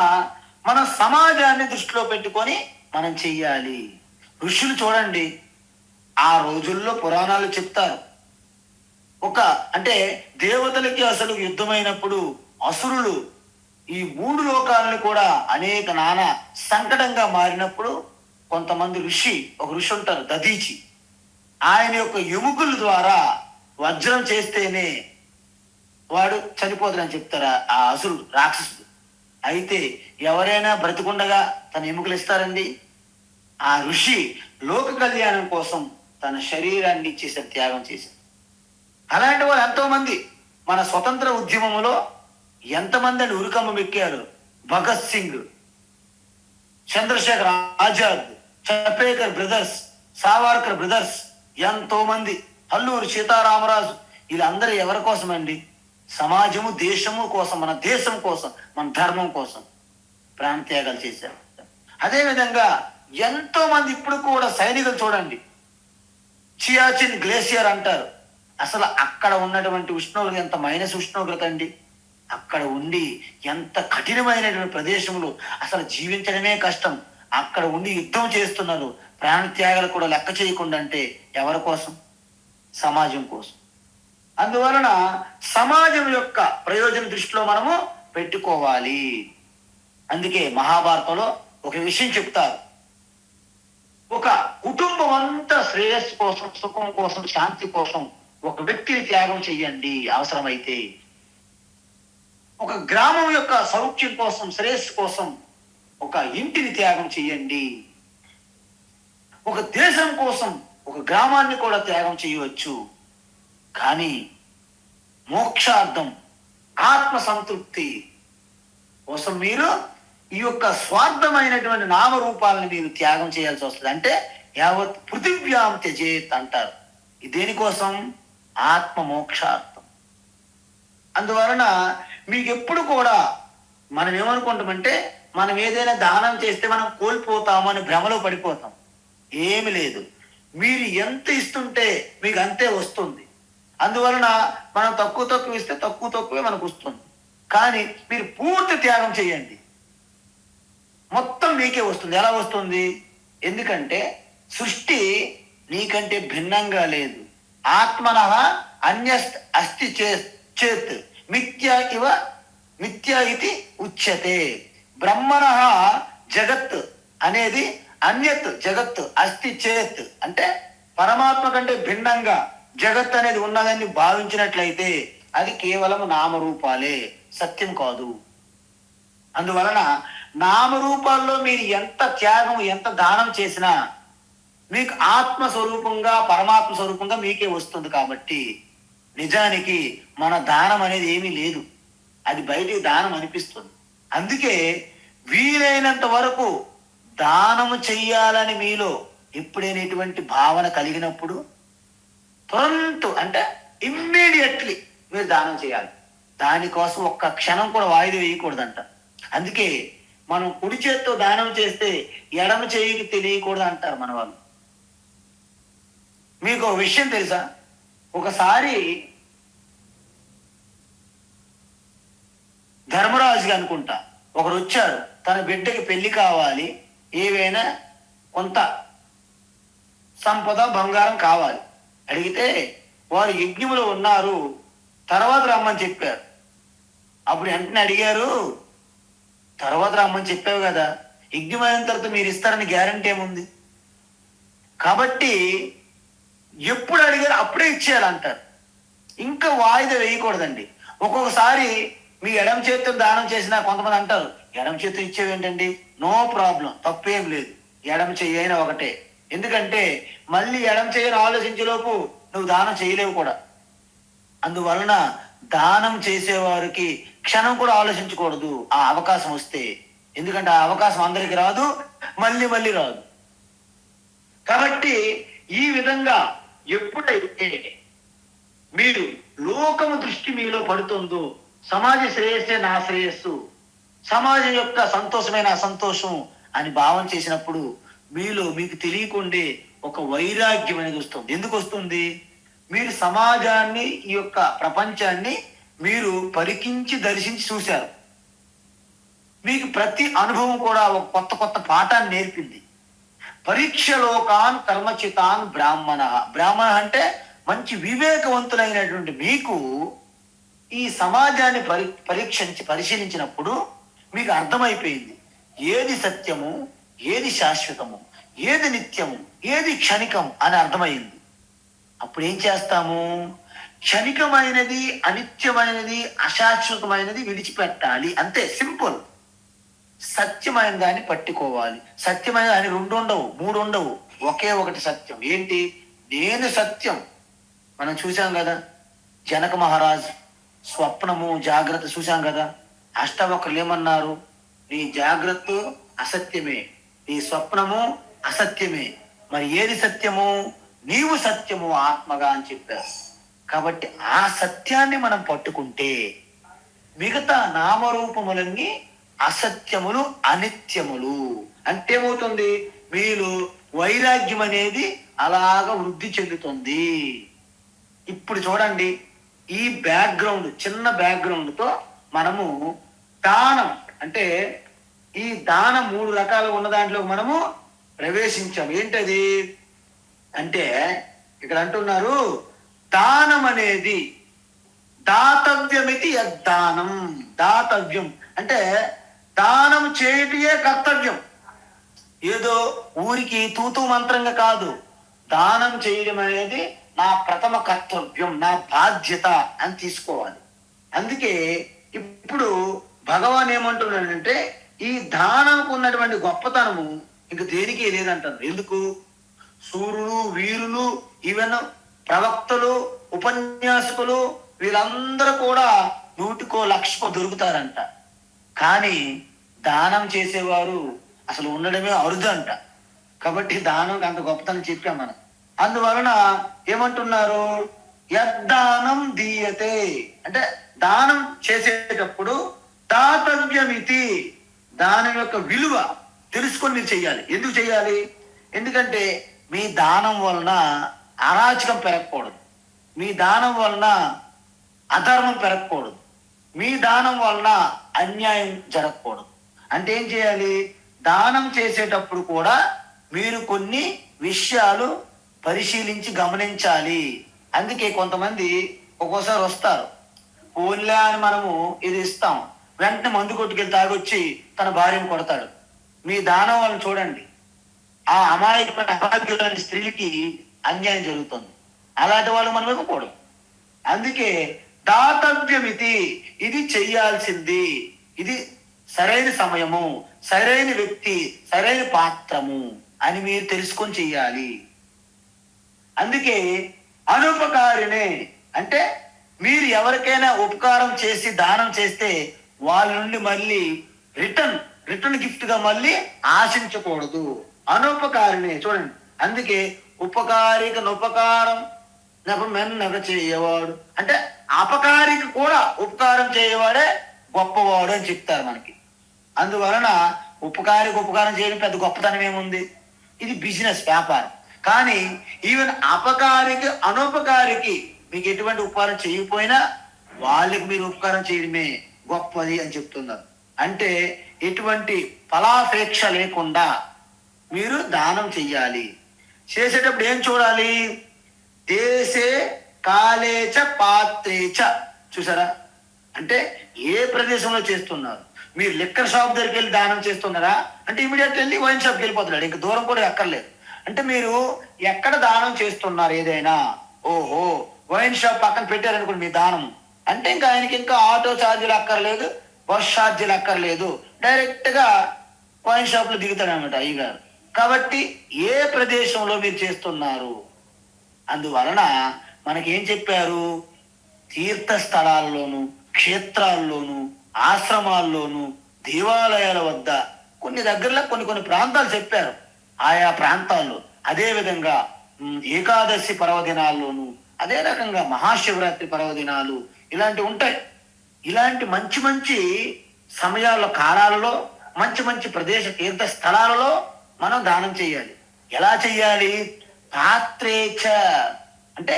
S1: మన సమాజాన్ని దృష్టిలో పెట్టుకొని మనం చెయ్యాలి. ఋషులు చూడండి, ఆ రోజుల్లో పురాణాలు చెప్తారు, అంటే దేవతలకి అసలు యుద్ధమైనప్పుడు అసురులు ఈ 3 లోకాలను కూడా అనేక నానా సంకటంగా మారినప్పుడు కొంతమంది ఒక ఋషి ఉంటారు, దధీచి. ఆయన యొక్క ఎముకల ద్వారా వజ్రం చేస్తేనే వాడు చనిపోతాడని చెప్తారు ఆ అసురుడు, రాక్షసుడు. అయితే ఎవరైనా బ్రతికుండగా తన ఎముకలు ఇస్తారండి? ఆ ఋషి లోక కళ్యాణం కోసం తన శరీరాన్ని ఇచ్చేసారు, త్యాగం చేశారు. అలాంటి వాళ్ళు ఎంతో మంది మన స్వతంత్ర ఉద్యమంలో ఎంతమంది అని ఉరికమ్మ ఎక్కారు. భగత్ సింగ్, చంద్రశేఖర్ ఆజాద్, చపేకర్ బ్రదర్స్, సావర్కర్ బ్రదర్స్, ఎంతో మంది, అల్లూరి సీతారామరాజు, వీళ్ళందరూ ఎవరి కోసం అండి? సమాజము, దేశము కోసం, మన దేశం కోసం, మన ధర్మం కోసం ప్రాణత్యాగాలు చేశారు. అదేవిధంగా ఎంతో మంది ఇప్పుడు కూడా సైనికులు చూడండి, సియాచిన్ గ్లేసియర్ అంటారు. అసలు అక్కడ ఉన్నటువంటి ఉష్ణోగ్రత ఎంత మైనస్ ఉష్ణోగ్రత అండి. అక్కడ ఉండి ఎంత కఠినమైనటువంటి ప్రదేశంలో అసలు జీవించడమే కష్టం. అక్కడ ఉండి యుద్ధం చేస్తున్నారు, ప్రాణత్యాగాలు కూడా లెక్క చేయకుండా. అంటే ఎవరి కోసం? సమాజం కోసం. అందువలన సమాజం యొక్క ప్రయోజనం దృష్టిలో మనము పెట్టుకోవాలి. అందుకే మహాభారతంలో ఒక విషయం చెప్తారు, ఒక కుటుంబం అంతా శ్రేయస్సు కోసం, సుఖం కోసం, శాంతి కోసం ఒక వ్యక్తిని త్యాగం చెయ్యండి. అవసరమైతే ఒక గ్రామం యొక్క సౌఖ్యం కోసం, శ్రేయస్సు కోసం ఒక ఇంటిని త్యాగం చెయ్యండి. ఒక దేశం కోసం ఒక గ్రామాన్ని కూడా త్యాగం చేయవచ్చు. కానీ మోక్షార్థం, ఆత్మ సంతృప్తి కోసం మీరు ఈ యొక్క స్వార్థమైనటువంటి నామరూపాలను మీరు త్యాగం చేయాల్సి వస్తుంది. అంటే యావత్ పృథివ్యాం త్యజేత్ అంటారు. దేనికోసం? ఆత్మ మోక్షార్థం. అందువలన మీకు ఎప్పుడు కూడా మనం ఏమనుకుంటామంటే, మనం ఏదైనా దానం చేస్తే మనం కోల్పోతాము అని భ్రమలో పడిపోతాం. ఏమి లేదు, మీరు ఎంత ఇస్తుంటే మీకు అంతే వస్తుంది. అందువలన మనం తక్కువ ఇస్తే తక్కువే మనకు వస్తుంది. కానీ మీరు పూర్తి త్యాగం చేయండి, మొత్తం మీకే వస్తుంది. ఎలా వస్తుంది? ఎందుకంటే సృష్టి నీకంటే భిన్నంగా లేదు. ఆత్మనః అన్యస్త్ అస్తి చేత్ మిథ్యా ఇది ఉచ్యతే. బ్రహ్మణః జగత్ అనేది అన్యత్ జగత్ అస్తి చేత్ అంటే పరమాత్మ కంటే భిన్నంగా జగత్ అనేది ఉన్నదని భావించినట్లయితే అది కేవలం నామరూపాలే, సత్యం కాదు. అందువలన నామరూపాల్లో మీరు ఎంత త్యాగం, ఎంత దానం చేసినా మీకు ఆత్మస్వరూపంగా, పరమాత్మ స్వరూపంగా మీకే వస్తుంది. కాబట్టి నిజానికి మన దానం అనేది ఏమీ లేదు, అది బయటికి దానం అనిపిస్తుంది. అందుకే వీలైనంత వరకు దానము చెయ్యాలని మీలో ఎప్పుడైనా ఇటువంటి భావన కలిగినప్పుడు అంటే ఇమ్మీడియట్లీ మీరు దానం చేయాలి. దానికోసం ఒక్క క్షణం కూడా వాయిదా వేయకూడదంట. అందుకే మనం కుడి చేత్తో దానం చేస్తే ఎడమ చేయికి తెలియకూడదు అంటారు మన వాళ్ళు. మీకు ఒక విషయం తెలుసా? ఒకసారి ధర్మరాజుగా అనుకుంటా ఒకరు వచ్చారు, తన బిడ్డకి పెళ్లి కావాలి, ఏవైనా కొంత సంపద, బంగారం కావాలి. అడిగితే వారు యజ్ఞములో ఉన్నారు, తర్వాత రమ్మని చెప్పారు. అప్పుడు వెంటనే అడిగారు, తర్వాత రమ్మని చెప్పావు కదా, యజ్ఞమైన తర్వాత మీరు ఇస్తారని గ్యారంటీ ఏముంది? కాబట్టి ఎప్పుడు అడిగారు అప్పుడే ఇచ్చేయాలంటారు. ఇంకా వాయిదా వేయకూడదండి. ఒక్కొక్కసారి మీ ఎడమ చేతితో దానం చేసినా కొంతమంది అంటారు, ఎడమ చేతితో ఇచ్చేవేంటండి? నో ప్రాబ్లం, తప్పేం లేదు, ఎడమ చెయ్యైనా ఒకటే. ఎందుకంటే మళ్ళీ ఎడమ చెయ్యని ఆలోచించేలోపు నువ్వు దానం చేయలేవు కూడా. అందువలన దానం చేసేవారికి క్షణం కూడా ఆలోచించకూడదు ఆ అవకాశం వస్తే. ఎందుకంటే ఆ అవకాశం అందరికి రాదు, మళ్ళీ రాదు. కాబట్టి ఈ విధంగా ఎప్పుడైతే మీరు లోకము దృష్టి మీలో పడుతుందో, సమాజ శ్రేయస్సే నా శ్రేయస్సు, సమాజం యొక్క సంతోషమే నా సంతోషం అని భావం చేసినప్పుడు మీలో మీకు తెలియకుండే ఒక వైరాగ్యం అనేది వస్తుంది. ఎందుకు వస్తుంది? మీరు సమాజాన్ని, ఈ యొక్క ప్రపంచాన్ని మీరు పరికించి దర్శించి చూశారు. మీకు ప్రతి అనుభవం కూడా ఒక కొత్త కొత్త పాఠాన్ని నేర్పింది. పరీక్షలోకాన్ కర్మచితాన్ బ్రాహ్మణ. బ్రాహ్మణ అంటే మంచి వివేకవంతులైనటువంటి మీకు ఈ సమాజాన్ని పరిశీలించినప్పుడు మీకు అర్థమైపోయింది ఏది సత్యము, ఏది శాశ్వతము, ఏది నిత్యము, ఏది క్షణికం అని అర్థమైంది. అప్పుడు ఏం చేస్తాము? క్షణికమైనది, అనిత్యమైనది, అశాశ్వతమైనది విడిచిపెట్టాలి. అంతే, సింపుల్. సత్యమైన దాన్ని పట్టుకోవాలి. సత్యమైన దాన్ని 2 ఉండవు, 3 ఉండవు, ఒకే ఒకటి సత్యం. ఏంటి? నేను సత్యం. మనం చూసాం కదా, జనక మహారాజ్ స్వప్నము జాగ్రత్త చూసాం కదా. అష్టవక్రులు ఏమన్నారు? నీ జాగ్రత్త అసత్యమే, నీ స్వప్నము అసత్యమే, మరి ఏది సత్యము? నీవు సత్యము ఆత్మగా అని చెప్పారు. కాబట్టి ఆ సత్యాన్ని మనం పట్టుకుంటే మిగతా నామరూపములన్నీ అసత్యములు, అనిత్యములు. అంటే ఏమవుతుంది? మీలో వైరాగ్యం అనేది అలాగ వృద్ధి చెందుతుంది. ఇప్పుడు చూడండి, ఈ బ్యాక్గ్రౌండ్, చిన్న బ్యాక్గ్రౌండ్తో మనము దానం అంటే ఈ దానం 3 రకాలు ఉన్న దాంట్లో మనము ప్రవేశించాం. ఏంటది అంటే ఇక్కడ అంటున్నారు, దానం అనేది దాతవ్యమితి యద్దానం. దాతవ్యం అంటే దానం చేయటమే కర్తవ్యం. ఏదో ఊరికి తూతూ మంత్రంగా కాదు. దానం చేయడం అనేది నా ప్రథమ కర్తవ్యం, నా బాధ్యత అని తీసుకోవాలి. అందుకే ఇప్పుడు భగవాన్ ఏమంటున్నాడంటే ఈ దానంకు ఉన్నటువంటి గొప్పతనము ఇంక దేనికి లేదంటారు. ఎందుకు? సూర్యులు, వీరులు, ఈవెన్ ప్రవక్తలు, ఉపన్యాసకులు వీళ్ళందరూ కూడా 100కో 1,00,000కో దొరుకుతారంట. కానీ దానం చేసేవారు అసలు ఉండడమే అరుదంట. కాబట్టి దానం అంత గొప్పతనం చెప్పాం మనం. అందువలన ఏమంటున్నారు? యద్దానం దీయతే అంటే దానం చేసేటప్పుడు దాతవ్యమితి, దానం యొక్క విలువ తెలుసుకొని మీరు చెయ్యాలి. ఎందుకు చెయ్యాలి? ఎందుకంటే మీ దానం వలన అరాచకం పెరగకూడదు, మీ దానం వలన అధర్మం పెరగకూడదు, మీ దానం వలన అన్యాయం జరగకూడదు. అంటే ఏం చేయాలి? దానం చేసేటప్పుడు కూడా మీరు కొన్ని విషయాలు పరిశీలించి గమనించాలి. అందుకే కొంతమంది ఒక్కోసారి వస్తారు, ఓన్లే అని మనము ఇది ఇస్తాం, వెంటనే మందు కొట్టుకెళ్ళి తాగొచ్చి తన భార్యను కొడతాడు. మీ దానం వలన చూడండి ఆ అమాయకమైన స్త్రీకి అన్యాయం జరుగుతుంది. అలాంటి వాళ్ళు మనం ఇవ్వకూడదు. అందుకే దాతవ్యమితి, ఇది చెయ్యాల్సింది, ఇది సరైన సమయము, సరైన వ్యక్తి, సరైన పాత్రము అని మీరు తెలుసుకొని చెయ్యాలి. అందుకే అనుపకారినే అంటే మీరు ఎవరికైనా ఉపకారం చేసి దానం చేస్తే వాళ్ళ నుండి మళ్ళీ రిటర్న్ గిఫ్ట్ గా మళ్ళీ ఆశించకూడదు. అనుపకారినే చూడండి. అందుకే ఉపకారిక ఉపకారం నెప చేయవాడు అంటే అపకారికి కూడా ఉపకారం చేయవాడే గొప్పవాడు అని చెప్తారు మనకి. అందువలన ఉపకారికి ఉపకారం చేయడం పెద్ద గొప్పతనం ఏముంది? ఇది బిజినెస్, వ్యాపారం. కానీ ఈవెన్ అపకారికి అనుపకారికి మీకు ఎటువంటి ఉపకారం చేయకపోయినా వాళ్ళకి మీరు ఉపకారం చేయడమే గొప్పది అని చెప్తున్నారు. అంటే ఎటువంటి ఫలాపేక్ష లేకుండా మీరు దానం చెయ్యాలి. చేసేటప్పుడు ఏం చూడాలి? దేశే కాలేచ పాత్రేచ. చూసారా? అంటే ఏ ప్రదేశంలో చేస్తున్నారు? మీరు లిక్కర్ షాప్ దగ్గరికి వెళ్ళి దానం చేస్తున్నారా అంటే ఇమీడియట్ వెళ్ళి వైన్ షాప్కి వెళ్ళిపోతున్నాడు, ఇంకా దూరం కూడా ఎక్కర్లేదు. అంటే మీరు ఎక్కడ దానం చేస్తున్నారు? ఏదైనా ఓహో వైన్ షాప్ పక్కన పెట్టారనుకోండి మీ దానం అంటే ఇంకా ఆయనకి ఇంకా ఆటో ఛార్జీలు అక్కర్లేదు, బస్ ఛార్జీలు అక్కర్లేదు, డైరెక్ట్ గా వైన్ షాప్ లో దిగుతాడు అనమాట అయ్యగారు. కాబట్టి ఏ ప్రదేశంలో మీరు చేస్తున్నారు? అందువలన మనకేం చెప్పారు? తీర్థ స్థలాల్లోనూ, క్షేత్రాల్లోనూ, ఆశ్రమాల్లోనూ, దేవాలయాల వద్ద కొన్ని దగ్గరలో కొన్ని ప్రాంతాలు చెప్పారు. ఆయా ప్రాంతాల్లో అదే విధంగా ఏకాదశి పర్వదినాల్లోనూ, అదే రకంగా మహాశివరాత్రి పర్వదినాలు ఇలాంటివి ఉంటాయి. ఇలాంటి మంచి మంచి సమయాల్లో, కాలాలలో, మంచి మంచి ప్రదేశ తీర్థ స్థలాలలో మనం దానం చేయాలి. ఎలా చెయ్యాలి? పాత్రేచ అంటే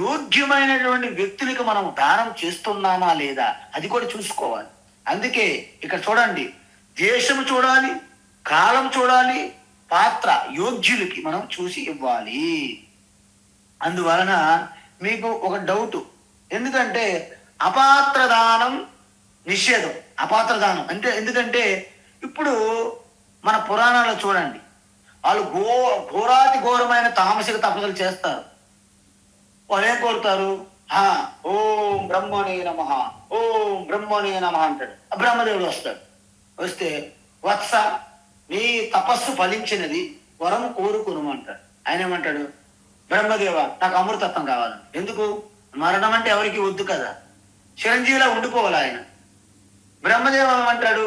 S1: యోగ్యమైనటువంటి వ్యక్తులకు మనం దానం చేస్తున్నామా లేదా అది కూడా చూసుకోవాలి. అందుకే ఇక్కడ చూడండి, దేశము చూడాలి, కాలం చూడాలి, పాత్ర యోగ్యులకి మనం చూసి ఇవ్వాలి. అందువలన మీకు ఒక డౌట్, ఎందుకంటే అపాత్ర దానం నిషేధం. అపాత్ర దానం అంటే ఎందుకంటే ఇప్పుడు మన పురాణాల్లో చూడండి, వాళ్ళు ఘోరాతి ఘోరమైన తామసిక తపస్సులు చేస్తారు. వాళ్ళు ఏం కోరుతారు? ఓం బ్రహ్మణే నమః, ఓం బ్రహ్మణే నమః అంటాడు. బ్రహ్మదేవుడు వస్తాడు. వస్తే వత్స, నీ తపస్సు ఫలించినది, వరం కోరుకును అంటాడు. ఆయన ఏమంటాడు? బ్రహ్మదేవ, నాకు అమృతత్వం కావాలి. ఎందుకు? మరణం అంటే ఎవరికి వద్దు కదా, చిరంజీవిలా ఉండిపోవాలి ఆయన. బ్రహ్మదేవ ఏమంటాడు?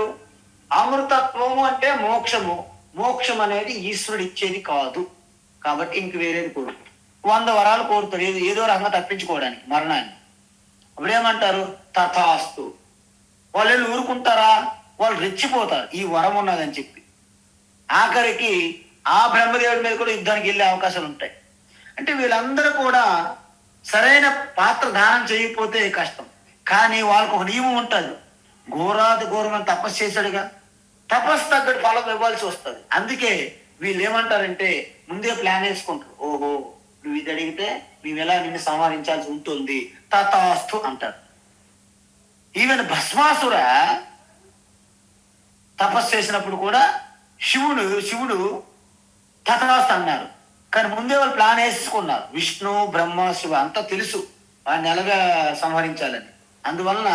S1: అమృతత్వము అంటే మోక్షము, మోక్షం అనేది ఈశ్వరుడు ఇచ్చేది కాదు, కాబట్టి ఇంక వేరేది కోరు. 100 వరాలు కోరుతాడు, ఏదో రకంగా తప్పించుకోవడానికి మరణాన్ని. అప్పుడేమంటారు? తథాస్తు. వాళ్ళు ఊరుకుంటారా? వాళ్ళు రెచ్చిపోతారు ఈ వరం ఉన్నదని చెప్పి. ఆఖరికి ఆ బ్రహ్మదేవుడి మీద కూడా యుద్ధానికి వెళ్ళే అవకాశాలు ఉంటాయి. అంటే వీళ్ళందరూ కూడా సరైన పాత్ర దానం చేయకపోతే కష్టం. కానీ వాళ్ళకు ఒక నియమం ఉంటుంది. ఘోరాది ఘోరమని తపస్సు చేశాడుగా, తపస్సు తగ్గట్టు ఫలం ఇవ్వాల్సి వస్తుంది. అందుకే వీళ్ళు ఏమంటారంటే ముందే ప్లాన్ వేసుకుంటారు. ఓహో, నువ్వు ఇది అడిగితే మేము ఎలా నిన్ను సంహరించాల్సి ఉంటుంది, తథాస్తు అంటారు. ఈవెన్ భస్మాసుర తపస్సు చేసినప్పుడు కూడా శివుడు తథాస్తు అన్నారు. కానీ ముందే వాళ్ళు ప్లాన్ వేసుకున్నారు. విష్ణు, బ్రహ్మ, శివ అంతా తెలుసు వాడిని ఎలాగా సంహరించాలని. అందువలన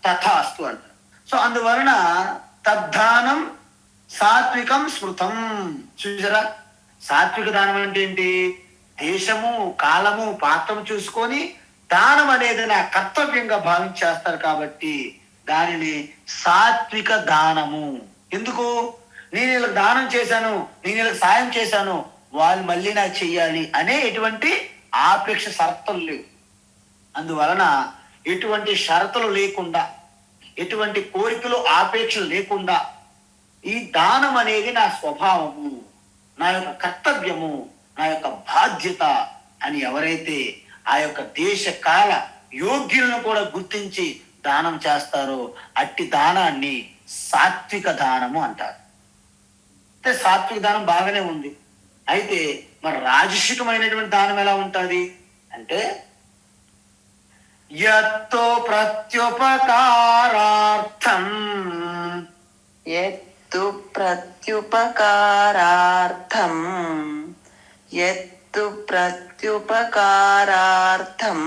S1: తథాస్తు అంటారు. సో అందువలన తద్దానం సాత్వికం స్మృతం. చూసారా, సాత్విక దానం అంటే ఏంటి? దేశము, కాలము, పాత్రము చూసుకొని దానం అనేది నా కర్తవ్యంగా భావించేస్తారు. కాబట్టి దానిని సాత్విక దానము. ఎందుకు? నేను వీళ్ళకి దానం చేశాను, నేను వీళ్ళకి సాయం చేశాను, వాళ్ళు మళ్ళీ నాకు చెయ్యాలి అనే ఎటువంటి ఆపేక్ష షరతులు లేవు. అందువలన ఎటువంటి షరతులు లేకుండా, ఎటువంటి కోరికలు ఆపేక్షలు లేకుండా ఈ దానం అనేది నా స్వభావము, నా యొక్క కర్తవ్యము, నా యొక్క బాధ్యత అని ఎవరైతే ఆ యొక్క దేశ కాల యోగ్యులను కూడా గుర్తించి దానం చేస్తారో అట్టి దానాన్ని సాత్విక దానము అంటారు. అంటే సాత్విక దానం బాగానే ఉంది. అయితే మరి రాజసికమైనటువంటి దానం ఎలా ఉంటుంది అంటే, యత్తో ప్రత్యుపకారార్థం,
S2: యత్తు ప్రత్యుపకారార్థం, యత్తు ప్రత్యుపకారార్థం,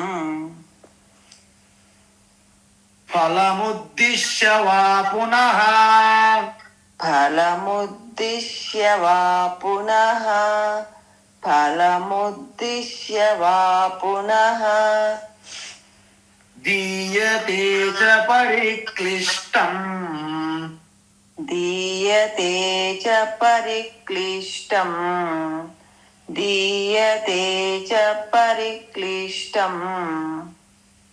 S1: ఫలముద్దిశ్య వా పునః,
S2: ఫలముద్దిశ్య వా పునః, ఫలముద్దిశ్య వా పునః,
S1: దీయతే చ పరిక్లిష్టం,
S2: దీయతే చ పరిక్లిష్టం, దీయతే చ పరిక్లిష్టం,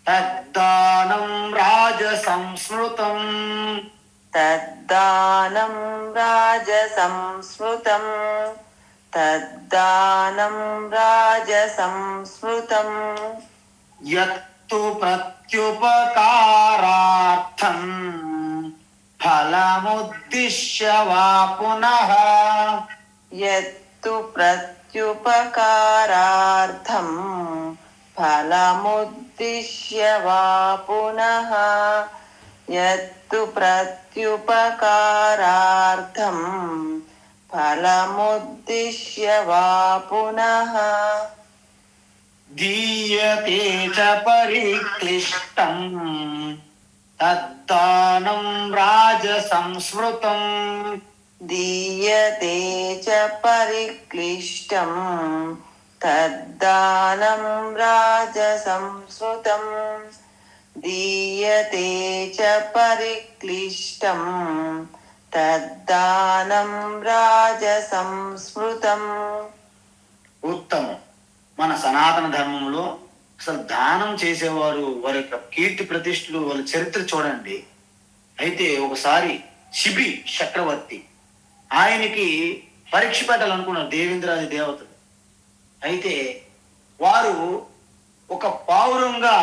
S1: తద్దానం రాజసంస్మృతం,
S2: తద్దానం రాజసంస్మృతం, తద్దానం రాజసంస్మృతం,
S1: యత్తు ప్రత్యుపకారార్థం ఫలముద్దిశ్య వా పునః,
S2: యత్తు ప్రత్యుపకారార్థం ఫలముద్దిశ్య వా పునః, యత్తు ప్రత్యుపకారార్థం ఫలముద్దిశ్య వా పునః,
S1: దీయతే చ పరిక్లిష్టం, తద్దానం రాజసంస్మృతం,
S2: దీయతే చ పరిక్లిష్టం, తద్దానం రాజసంస్మృతం, దీయతే చ పరిక్లిష్టం, తద్దానం రాజసంస్మృతం.
S1: ఉత్తమం. మన సనాతన ధర్మంలో అసలు దానం చేసేవారు వారి యొక్క కీర్తి ప్రతిష్టలు, వాళ్ళ చరిత్ర చూడండి. అయితే ఒకసారి శిబి చక్రవర్తి, ఆయనకి పరీక్ష పెట్టాలనుకున్నారు దేవేంద్రాది దేవతలు. అయితే వారు ఒక పావురంగా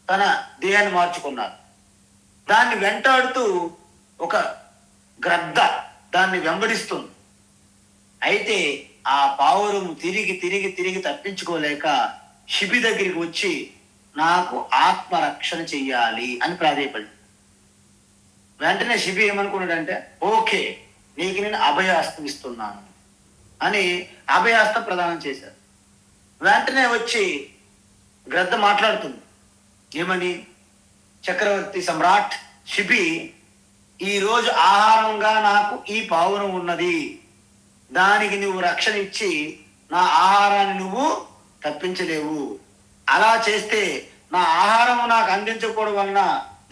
S1: తన దేహాన్ని మార్చుకున్నారు. దాన్ని వెంటాడుతూ ఒక గ్రద్ద దాన్ని వెంబడిస్తుంది. అయితే ఆ పావురం తిరిగి తిరిగి తిరిగి తప్పించుకోలేక శిబి దగ్గరికి వచ్చి నాకు ఆత్మరక్షణ చెయ్యాలి అని ప్రాధేయపడింది. వెంటనే శిబి ఏమనుకున్నాడంటే, ఓకే నీకు నేను అభయాస్తం ఇస్తున్నాను అని అభయాస్తం ప్రదానం చేశారు. వెంటనే వచ్చి గ్రద్ద మాట్లాడుతుంది. ఏమని? చక్రవర్తి సమ్రాట్ శిబి, ఈరోజు ఆహారంగా నాకు ఈ పావురం ఉన్నది, దానికి నువ్వు రక్షణ ఇచ్చి నా ఆహారాన్ని నువ్వు తప్పించలేవు. అలా చేస్తే నా ఆహారము నాకు అందించకపోవడం వలన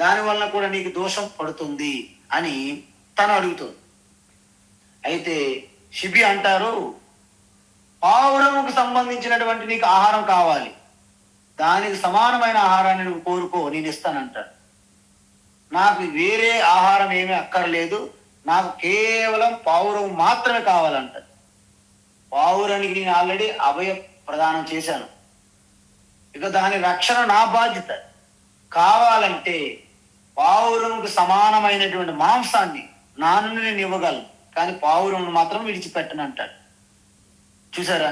S1: దాని వలన కూడా నీకు దోషం పడుతుంది అని తను అడుగుతుంది. అయితే శిబి అంటారు, పావురముకు సంబంధించినటువంటి నీకు ఆహారం కావాలి, దానికి సమానమైన ఆహారాన్ని నువ్వు కోరుకో, నేను ఇస్తానంటాడు. నాకు వేరే ఆహారం ఏమీ అక్కర్లేదు, నాకు కేవలం పావురం మాత్రమే కావాలంట. పావురానికి నేను ఆల్రెడీ అభయ ప్రదానం చేశాను, ఇక దాని రక్షణ నా బాధ్యత. కావాలంటే పావురంకు సమానమైనటువంటి మాంసాన్ని నా నుండి నేను ఇవ్వగలను, కానీ పావురం మాత్రం విడిచిపెట్టను అంటాడు. చూసారా?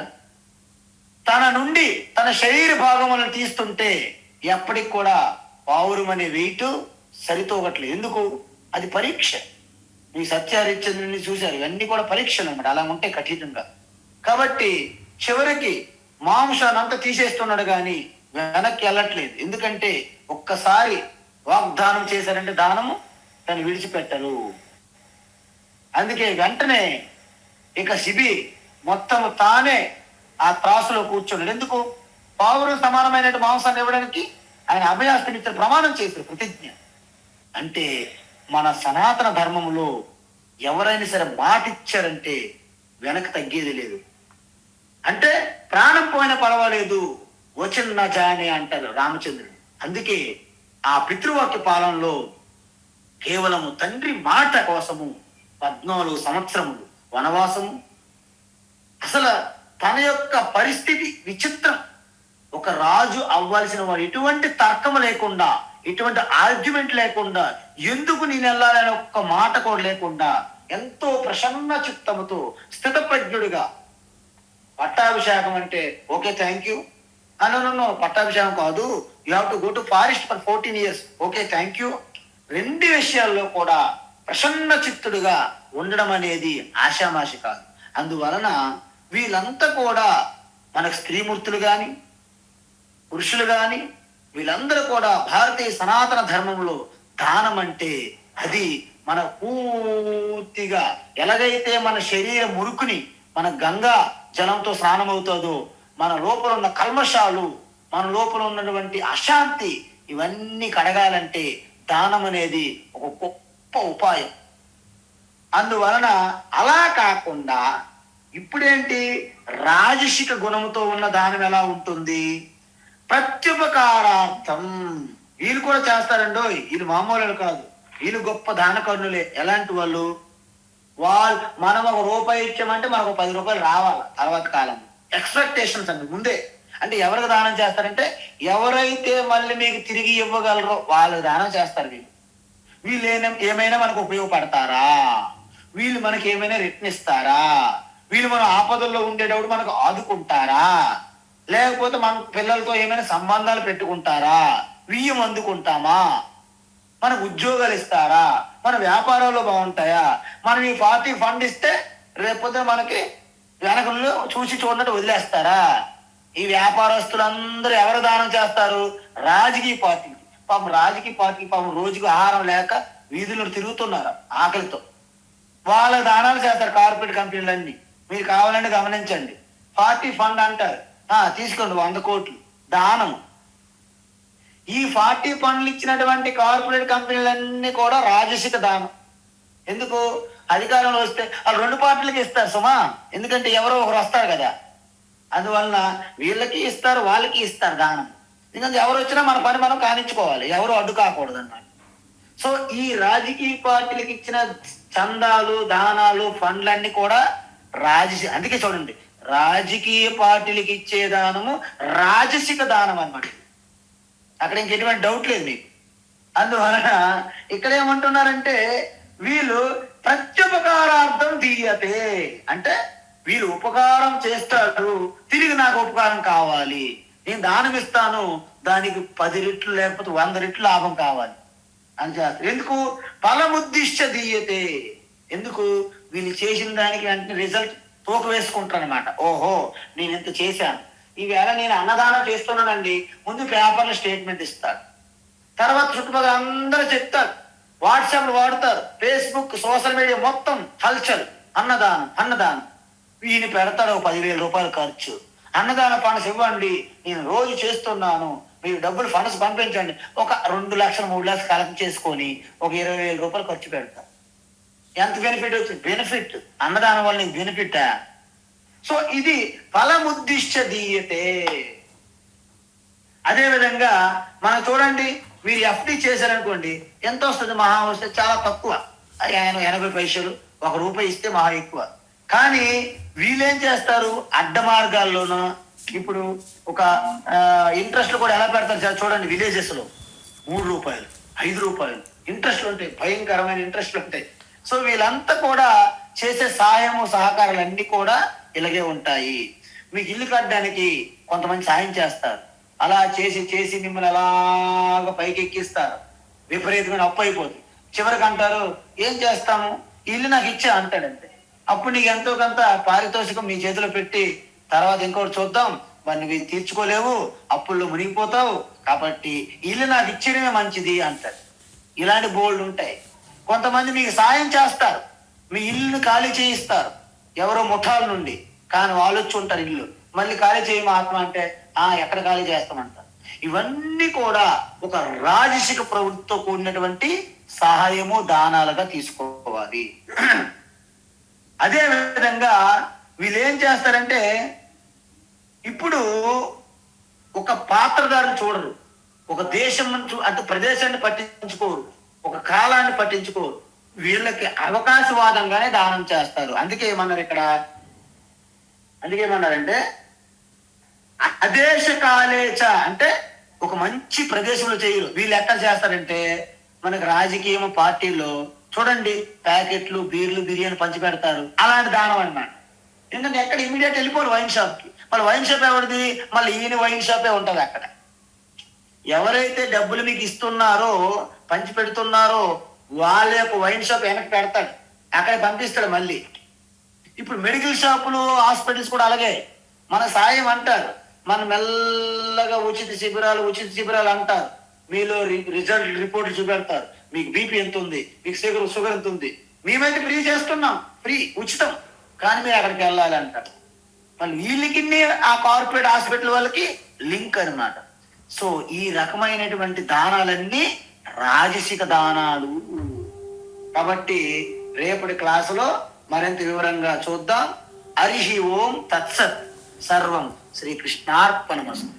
S1: తన నుండి తన శరీర భాగములను తీస్తుంటే ఎప్పటికి కూడా పావురం అనే వెయిట్ సరితూగట్లేదు. ఎందుకు? అది పరీక్ష. మీ సత్యహరిశ్చంద్రుని చూశారు, ఇవన్నీ కూడా పరీక్షలు అన్నమాట, అలా ఉంటే కఠినంగా. కాబట్టి చివరికి మాంసాన్ని అంతా తీసేస్తున్నాడు కానీ వెనక్కి వెళ్ళట్లేదు. ఎందుకంటే ఒక్కసారి వాగ్దానం చేశారంటే దానము తను విడిచిపెట్టరు. అందుకే వెంటనే ఇక శిబి మొత్తం తానే ఆ త్రాసులో కూర్చున్నాడు. ఎందుకు? పావురం సమానమైన మాంసాన్ని ఇవ్వడానికి ఆయన అభయాస్తినిచ్చిన ప్రమాణం చేశారు, ప్రతిజ్ఞ. అంటే మన సనాతన ధర్మంలో ఎవరైనా సరే మాట ఇచ్చారంటే వెనక తగ్గేది లేదు. అంటే ప్రాణం పోయినా పర్వాలేదు, వచన జానే అంటారు రామచంద్రుడు. అందుకే ఆ పితృవాక్య పాలనలో కేవలము తండ్రి మాట కోసము 14 సంవత్సరములు వనవాసము. అసలు తన యొక్క పరిస్థితి విచిత్రం. ఒక రాజు అవ్వాల్సిన వాడు ఎటువంటి తర్కం లేకుండా, ఎటువంటి ఆర్గ్యుమెంట్ లేకుండా, ఎందుకు నేను వెళ్ళాలని ఒక్క మాట కూడా లేకుండా ఎంతో ప్రసన్న చిత్తముతో స్థితప్రజ్ఞుడిగా పట్టాభిషేకం అంటే ఓకే థ్యాంక్ యూ అను, పట్టాభిషేకం కాదు, you have to go to forest for 14 years, okay thank you. 2 విషయాల్లో కూడా ప్రసన్న చిత్తుడుగా ఉండడం అనేది ఆషామాషి కాదు. అందువలన వీళ్ళంతా కూడా మనకు స్త్రీమూర్తులు కానీ పురుషులు కానీ వీళ్ళందరూ కూడా భారతీయ సనాతన ధర్మంలో దానం అంటే అది మన పూర్తిగా ఎలాగైతే మన శరీర మురుకుని మన గంగా జలంతో స్నానం అవుతుందో, మన లోపల ఉన్న కల్మషాలు, మన లోపల ఉన్నటువంటి అశాంతి ఇవన్నీ కడగాలంటే దానం అనేది ఒక గొప్ప ఉపాయం. అందువలన అలా కాకుండా ఇప్పుడేంటి, రాజసిక గుణంతో ఉన్న దానం ఎలా ఉంటుంది? ప్రత్యుపకారార్థం వీళ్ళు కూడా చేస్తారండో, వీళ్ళు మామూలు కాదు, వీళ్ళు గొప్ప దానకర్ణులే. ఎలాంటి వాళ్ళు? మనం ₹1 ఇచ్చామంటే మనకు ₹10 రావాలి తర్వాత కాలం. ఎక్స్పెక్టేషన్స్ అండి ముందే. అంటే ఎవరికి దానం చేస్తారంటే ఎవరైతే మళ్ళీ మీకు తిరిగి ఇవ్వగలరో వాళ్ళు దానం చేస్తారు. వీళ్ళు ఏమైనా మనకు ఉపయోగపడతారా, వీళ్ళు మనకి ఏమైనా రిటర్న్ ఇస్తారా, వీళ్ళు మన ఆపదల్లో ఉండేటప్పుడు మనకు ఆదుకుంటారా, లేకపోతే మన పిల్లలతో ఏమైనా సంబంధాలు పెట్టుకుంటారా, వియ్యం అందుకుంటామా, మనకు ఉద్యోగాలు ఇస్తారా, మన వ్యాపారాల్లో బాగుంటాయా, మనం ఈ పార్టీ ఫండ్ ఇస్తే రేపొద్దున మనకి వెనకల్లో చూసి చూడనట్టు వదిలేస్తారా? ఈ వ్యాపారస్తులందరూ ఎవరు దానం చేస్తారు? రాజకీయ పార్టీకి. పాపం రాజకీయ పార్టీకి పాపం రోజుకు ఆహారం లేక వీధులను తిరుగుతున్నారు ఆకలితో, వాళ్ళ దానాలు చేస్తారు కార్పొరేట్ కంపెనీలన్నీ. మీరు కావాలంటే గమనించండి. పార్టీ ఫండ్ అంటారు, తీసుకోండి 100 కోట్లు దానం. ఈ 40 ఫండ్లు ఇచ్చినటువంటి కార్పొరేట్ కంపెనీలన్నీ కూడా రాజసిక దానం. ఎందుకు? అధికారంలో వస్తే వాళ్ళు 2 పార్టీలకి ఇస్తారు సుమా, ఎందుకంటే ఎవరో ఒకరు వస్తారు కదా. అందువలన వీళ్ళకి ఇస్తారు, వాళ్ళకి ఇస్తారు దానం. ఎందుకంటే ఎవరు వచ్చినా మన పని మనం కానించుకోవాలి, ఎవరు అడ్డు కాకూడదు అన్నమాట. సో ఈ రాజకీయ పార్టీలకు ఇచ్చిన చందాలు, దానాలు, ఫండ్లన్నీ కూడా అందుకే చూడండి, రాజకీయ పార్టీలకు ఇచ్చే దానము రాజసిక దానం అన్నమాట. అక్కడ ఇంకెటువంటి డౌట్ లేదు మీకు. అందువలన ఇక్కడ ఏమంటున్నారంటే వీళ్ళు ప్రత్యుపకారార్థం దీయతే అంటే వీళ్ళు ఉపకారం చేస్తాడు, తిరిగి నాకు ఉపకారం కావాలి, నేను దానం ఇస్తాను, దానికి 10 రెట్లు లేకపోతే 100 రెట్లు లాభం కావాలి అని చేస్తారు. ఎందుకు? ఫలముద్దిష్ట దీయతే. ఎందుకు? వీళ్ళు చేసిన దానికి వెంటనే రిజల్ట్ తోక వేసుకుంటారు అనమాట. ఓహో, నేను ఇంత చేశాను, ఈవేళ నేను అన్నదానం చేస్తున్నానండి, ముందు పేపర్లో స్టేట్మెంట్ ఇస్తాడు, తర్వాత చుట్టుపక్కల అందరూ చెప్తారు, వాట్సాప్ వాడతారు, ఫేస్బుక్, సోషల్ మీడియా మొత్తం హల్చల్, అన్నదానం అన్నదానం. ఈయన పెడతాడు 10,000 రూపాయలు ఖర్చు, అన్నదాన ఫండ్స్ ఇవ్వండి, నేను రోజు చేస్తున్నాను, మీరు డబ్బులు ఫండ్స్ పంపించండి. ఒక 2 లక్షలు 3 లక్షలు కలెక్ట్ చేసుకొని ఒక 20,000 రూపాయలు ఖర్చు పెడతారు. ఎంత బెనిఫిట్ వచ్చింది? బెనిఫిట్, అన్నదానం వల్ల నీకు బెనిఫిటా? సో ఇది ఫలముద్దిష్ట దీయతే. అదే విధంగా మనం చూడండి, మీరు ఎఫ్డి చేశారనుకోండి, ఎంత వస్తుంది? మహా వస్తే చాలా తక్కువ, 80 పైసలు, 1 రూపాయి ఇస్తే మహా ఎక్కువ. కానీ వీళ్ళేం చేస్తారు? అడ్డ మార్గాల్లోనూ ఇప్పుడు ఒక ఇంట్రెస్ట్ కూడా ఎలా పెడతారు సార్ చూడండి, విలేజెస్ లో 3 రూపాయలు 5 రూపాయలు ఇంట్రెస్ట్లు ఉంటాయి, భయంకరమైన ఇంట్రెస్ట్లు ఉంటాయి. సో వీళ్ళంతా కూడా చేసే సహాయము సహకారాలు అన్ని కూడా ఇలాగే ఉంటాయి. మీకు ఇల్లు కట్టడానికి కొంతమంది సాయం చేస్తారు, అలా చేసి చేసి మిమ్మల్ని అలాగా పైకి ఎక్కిస్తారు, విపరీతమైన అప్పు అయిపోతుంది. చివరికి అంటారు, ఏం చేస్తాము, ఇల్లు నాకు ఇచ్చా అంటాడంతే. అప్పుడు నీకు ఎంతో కొంత పారితోషికం మీ చేతిలో పెట్టి, తర్వాత ఇంకోటి చూద్దాం, మరి నువ్వు తీర్చుకోలేవు, అప్పుల్లో మునిగిపోతావు, కాబట్టి ఇల్లు నాకు ఇచ్చడమే మంచిది అంటాడు. ఇలాంటి బోల్డ్ ఉంటాయి. కొంతమంది మీకు సాయం చేస్తారు, మీ ఇల్లుని ఖాళీ చేయిస్తారు ఎవరో ముఠాల నుండి, కానీ వాళ్ళు వచ్చి ఉంటారు ఇల్లు, మళ్ళీ ఖాళీ చేయి మహాత్మ అంటే ఎక్కడ ఖాళీ చేస్తామంటారు. ఇవన్నీ కూడా ఒక రాజసిక ప్రవృత్తితో కూడినటువంటి సహాయము దానాలుగా తీసుకోవాలి. అదే విధంగా వీళ్ళు ఏం చేస్తారంటే, ఇప్పుడు ఒక పాత్రదారుని చూడరు, ఒక దేశం అంటే ప్రదేశాన్ని పట్టించుకోరు, ఒక కాలాన్ని పట్టించుకోరు, వీళ్ళకి అవకాశవాదంగానే దానం చేస్తారు. అందుకే ఏమన్నారంటే అదేశ కాలేచ అంటే ఒక మంచి ప్రదేశంలో చేయరు. వీళ్ళు ఎక్కడ చేస్తారంటే, మనకు రాజకీయ పార్టీల్లో చూడండి, ప్యాకెట్లు, బీర్లు, బిర్యానీ పంచి పెడతారు, అలాంటి దానం అన్నమాట. ఎందుకంటే ఎక్కడ ఇమీడియట్ వెళ్ళిపోరు వైన్ షాప్ కి, మళ్ళీ వైన్ షాప్ ఎవరిది? మళ్ళీ ఈయన వైన్ షాపే ఉంటది అక్కడ. ఎవరైతే డబ్బులు మీకు ఇస్తున్నారో, పంచి పెడుతున్నారో, వాళ్ళ యొక్క వైన్ షాప్ వెనక్కి పెడతాడు, అక్కడ పంపిస్తాడు మళ్ళీ. ఇప్పుడు మెడికల్ షాపులు, హాస్పిటల్స్ కూడా అలాగే మన సాయం అంటారు, మన మెల్లగా ఉచిత శిబిరాలు అంటారు, మీలో రిజల్ట్ రిపోర్ట్ చూపెడతారు, మీకు బీపీ ఎంత ఉంది, మీకు షుగర్ ఎంత ఉంది, మేమైతే ఫ్రీ చేస్తున్నాం, ఫ్రీ ఉచితం, కానీ మీరు అక్కడికి వెళ్ళాలి అంటారు. మళ్ళీ వీళ్ళకి ఆ కార్పొరేట్ హాస్పిటల్ వాళ్ళకి లింక్ అనమాట. సో ఈ రకమైనటువంటి దానాలన్నీ రాజసిక దానాలు. కాబట్టి రేపటి క్లాసులో మరింత వివరంగా చూద్దాం. హరి ఓం తత్సత్. సర్వం శ్రీకృష్ణార్పణమస్తు.